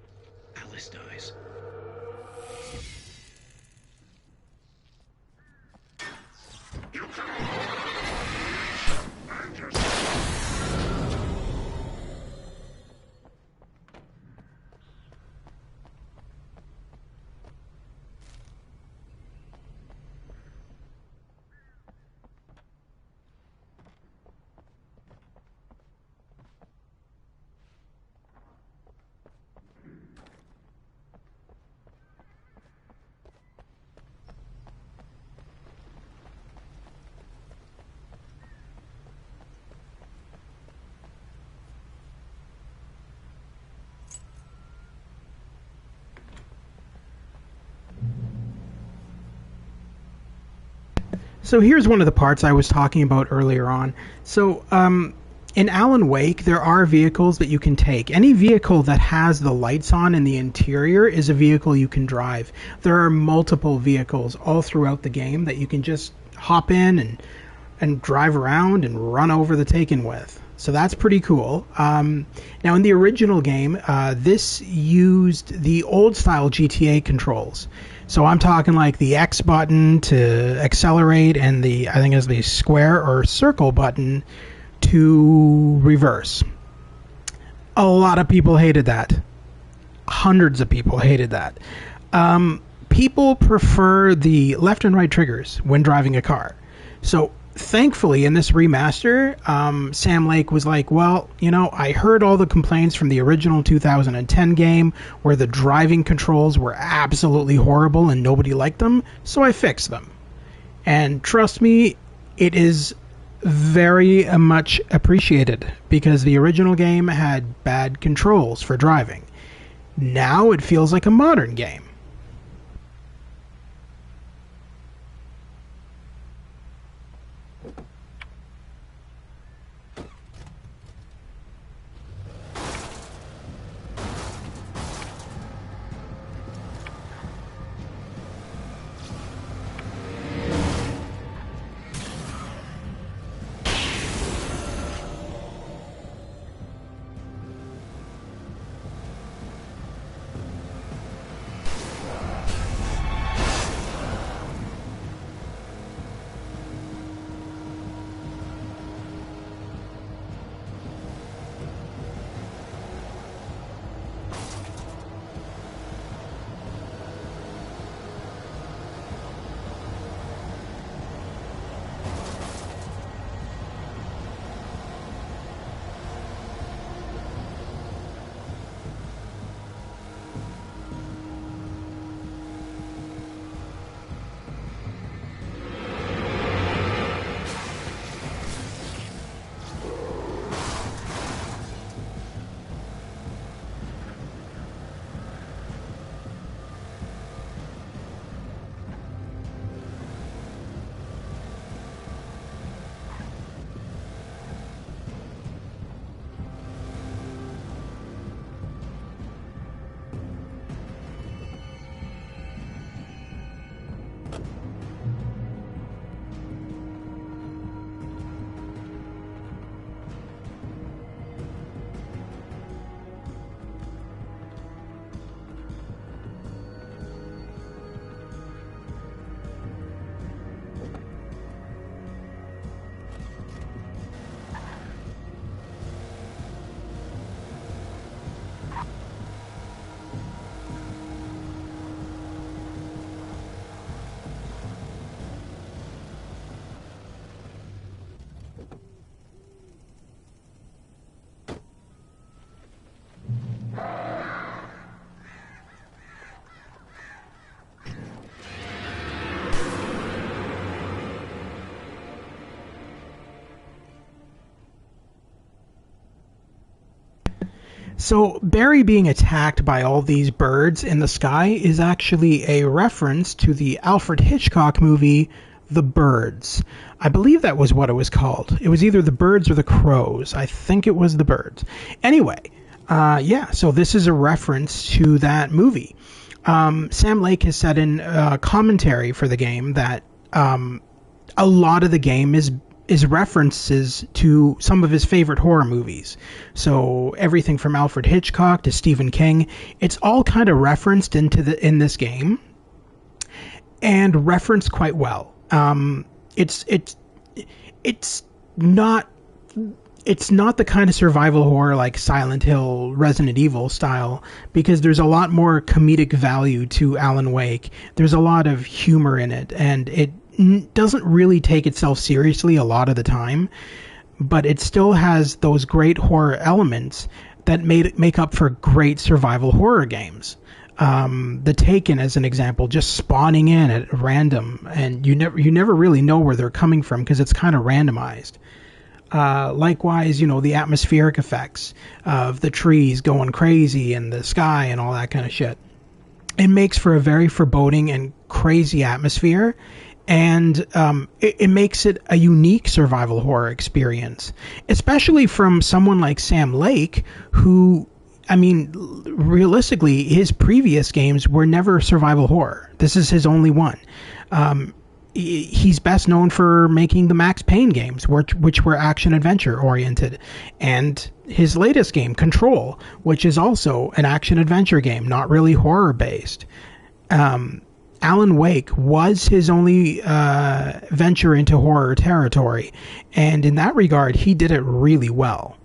Speaker 4: Alice dies.
Speaker 1: So here's one of the parts I was talking about earlier on. So in Alan Wake, there are vehicles that you can take. Any vehicle that has the lights on in the interior is a vehicle you can drive. There are multiple vehicles all throughout the game that you can just hop in and drive around and run over the Taken with. So that's pretty cool. Now, in the original game, this used the old-style GTA controls. So I'm talking like the X button to accelerate and I think it's the square or circle button to reverse. A lot of people hated that. Hundreds of people hated that. People prefer the left and right triggers when driving a car. So thankfully, in this remaster, Sam Lake was like, well, I heard all the complaints from the original 2010 game where the driving controls were absolutely horrible and nobody liked them, so I fixed them. And trust me, it is very much appreciated because the original game had bad controls for driving. Now it feels like a modern game. So Barry being attacked by all these birds in the sky is actually a reference to the Alfred Hitchcock movie The Birds. I believe that was what it was called. It was either The Birds or The Crows. I think it was The Birds. Anyway, so this is a reference to that movie. Sam Lake has said in commentary for the game that a lot of the game is references to some of his favorite horror movies. So everything from Alfred Hitchcock to Stephen King, it's all kind of referenced in this game and referenced quite well. it's it's it's not it's not the kind of survival horror like Silent Hill, Resident Evil style, because there's a lot more comedic value to Alan Wake. There's a lot of humor in it, and it doesn't really take itself seriously a lot of the time, but it still has those great horror elements that make up for great survival horror games. The Taken, as an example, just spawning in at random, and you never really know where they're coming from because it's kind of randomized. Likewise, the atmospheric effects of the trees going crazy and the sky and all that kind of shit. It makes for a very foreboding and crazy atmosphere, and it makes it a unique survival horror experience, especially from someone like Sam Lake, who, I mean, realistically, his previous games were never survival horror. This is his only one. He's best known for making the Max Payne games, which were action-adventure oriented, and his latest game, Control, which is also an action-adventure game, not really horror-based. Alan Wake was his only venture into horror territory, and in that regard, he did it really well.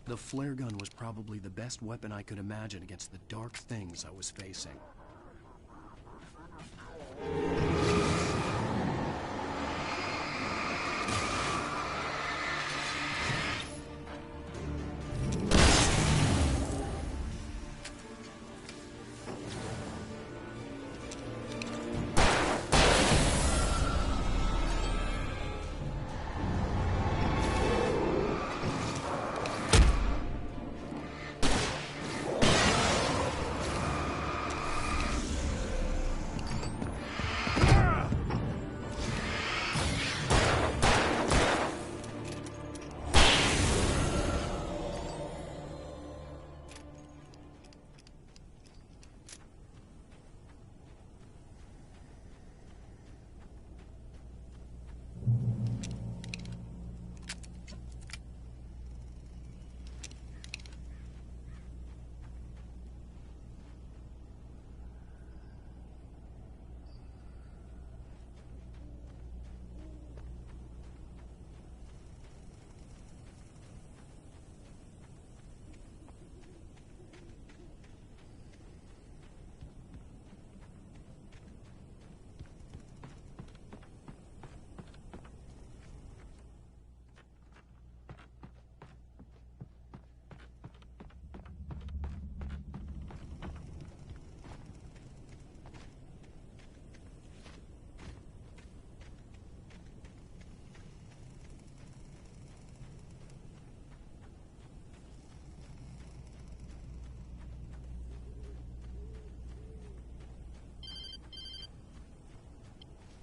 Speaker 9: The flare gun was probably the best weapon I could imagine against the dark things I was facing.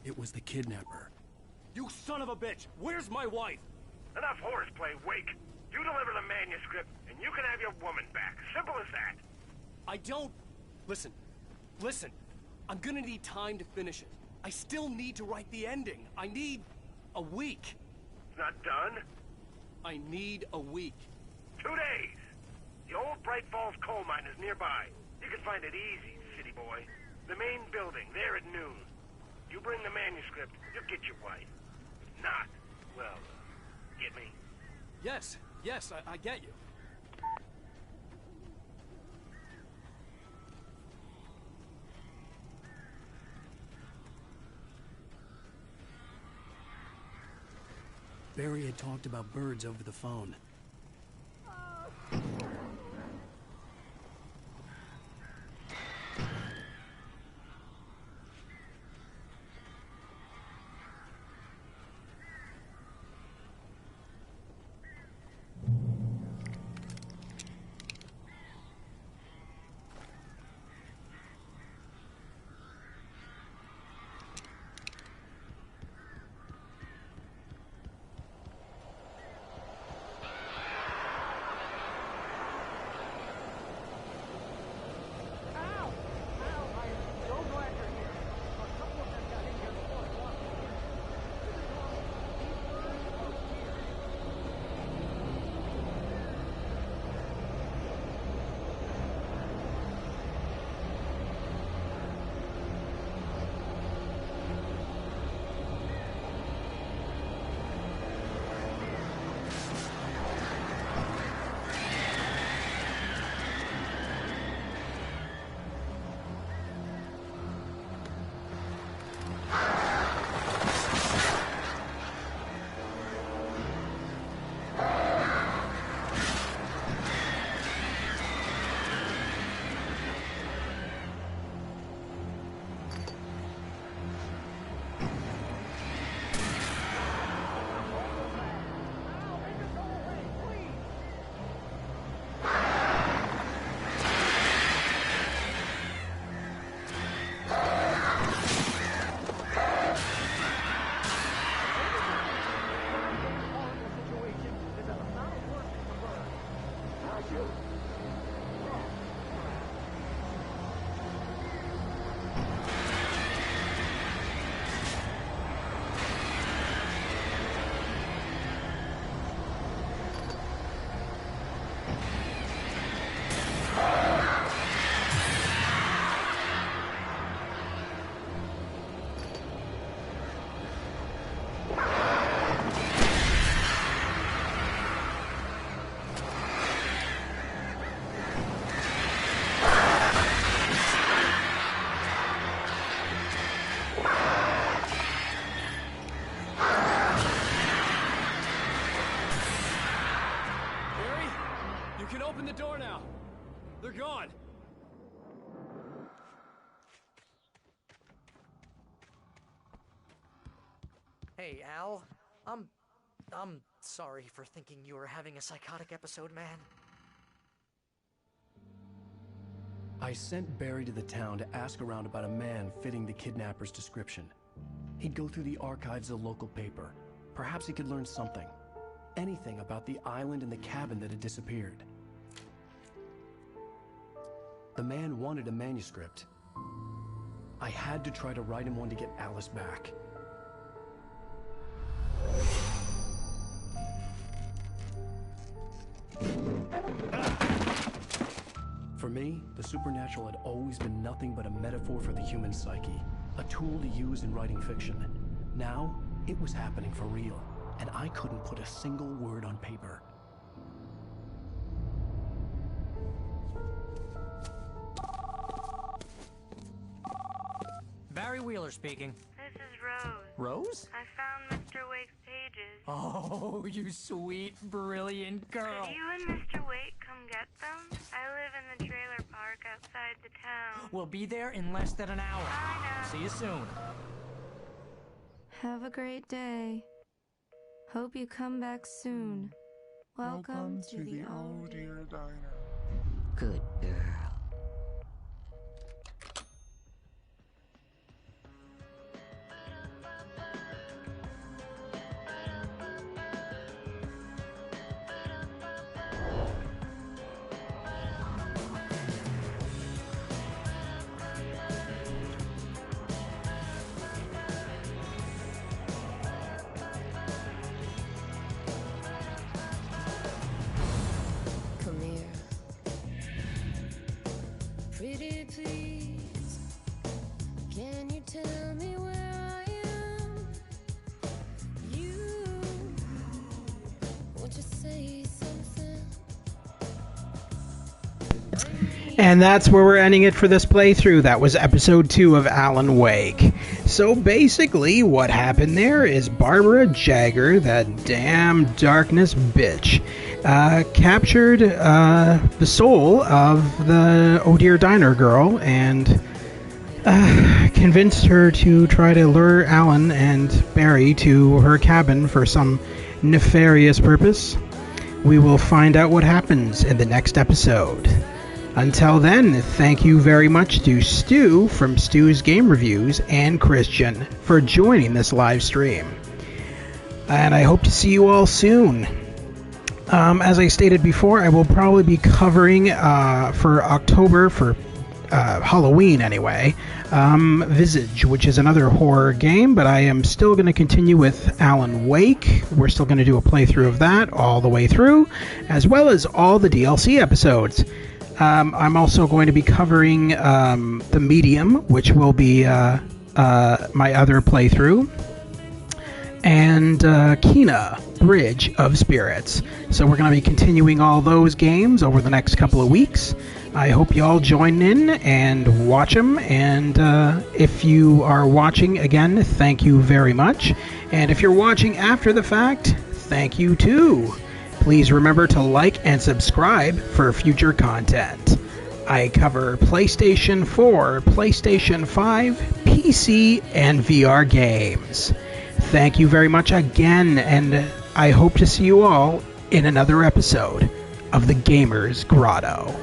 Speaker 9: It was the kidnapper.
Speaker 13: You son of a bitch! Where's my wife?
Speaker 12: Enough horseplay, Wake. You deliver the manuscript, and you can have your woman back. Simple as that.
Speaker 20: I don't... Listen. I'm gonna need time to finish it. I still need to write the ending. I need a week.
Speaker 12: It's not done?
Speaker 20: I need a week.
Speaker 12: 2 days. The old Bright Falls coal mine is nearby. You can find it easy, city boy. The main building, there at noon. You bring the manuscript, you'll get your wife. If not, well, get me?
Speaker 20: Yes, I get you.
Speaker 9: Barry had talked about birds over the phone.
Speaker 17: Hey, Al. I'm sorry for thinking you were having a psychotic episode, man.
Speaker 9: I sent Barry to the town to ask around about a man fitting the kidnapper's description. He'd go through the archives of the local paper. Perhaps he could learn something. Anything about the island and the cabin that had disappeared. The man wanted a manuscript. I had to try to write him one to get Alice back. For me, the supernatural had always been nothing but a metaphor for the human psyche, a tool to use in writing fiction. Now, it was happening for real, and I couldn't put a single word on paper.
Speaker 17: Barry Wheeler speaking.
Speaker 3: This is Rose.
Speaker 17: Rose?
Speaker 3: I found Mr. Wake's pages.
Speaker 17: Oh, you sweet, brilliant girl.
Speaker 3: Could you and Mr. Wake come get them? I live in the trailer park outside the town.
Speaker 17: We'll be there in less than an hour.
Speaker 3: I know.
Speaker 17: See you soon.
Speaker 3: Have a great day. Hope you come back soon. Welcome to the Oh Dear Diner.
Speaker 17: Good girl.
Speaker 3: Come here. Pretty please. Can you tell me where I am? You. Won't you say something?
Speaker 1: And that's where we're ending it for this playthrough. That was episode 2 of Alan Wake. So basically, what happened there is Barbara Jagger, that damn darkness bitch, captured the soul of the Oh Dear Diner girl and convinced her to try to lure Alan and Barry to her cabin for some nefarious purpose. We will find out what happens in the next episode. Until then, thank you very much to Stu from Stu's Game Reviews and Christian for joining this live stream. And I hope to see you all soon. As I stated before, I will probably be covering for October, for Halloween anyway, Visage, which is another horror game, but I am still going to continue with Alan Wake. We're still going to do a playthrough of that all the way through, as well as all the DLC episodes. I'm also going to be covering The Medium, which will be my other playthrough, and Kena, Bridge of Spirits. So we're going to be continuing all those games over the next couple of weeks. I hope you all join in and watch them, and if you are watching, again, thank you very much. And if you're watching after the fact, thank you too. Please remember to like and subscribe for future content. I cover PlayStation 4, PlayStation 5, PC, and VR games. Thank you very much again, and I hope to see you all in another episode of The Gamer's Grotto.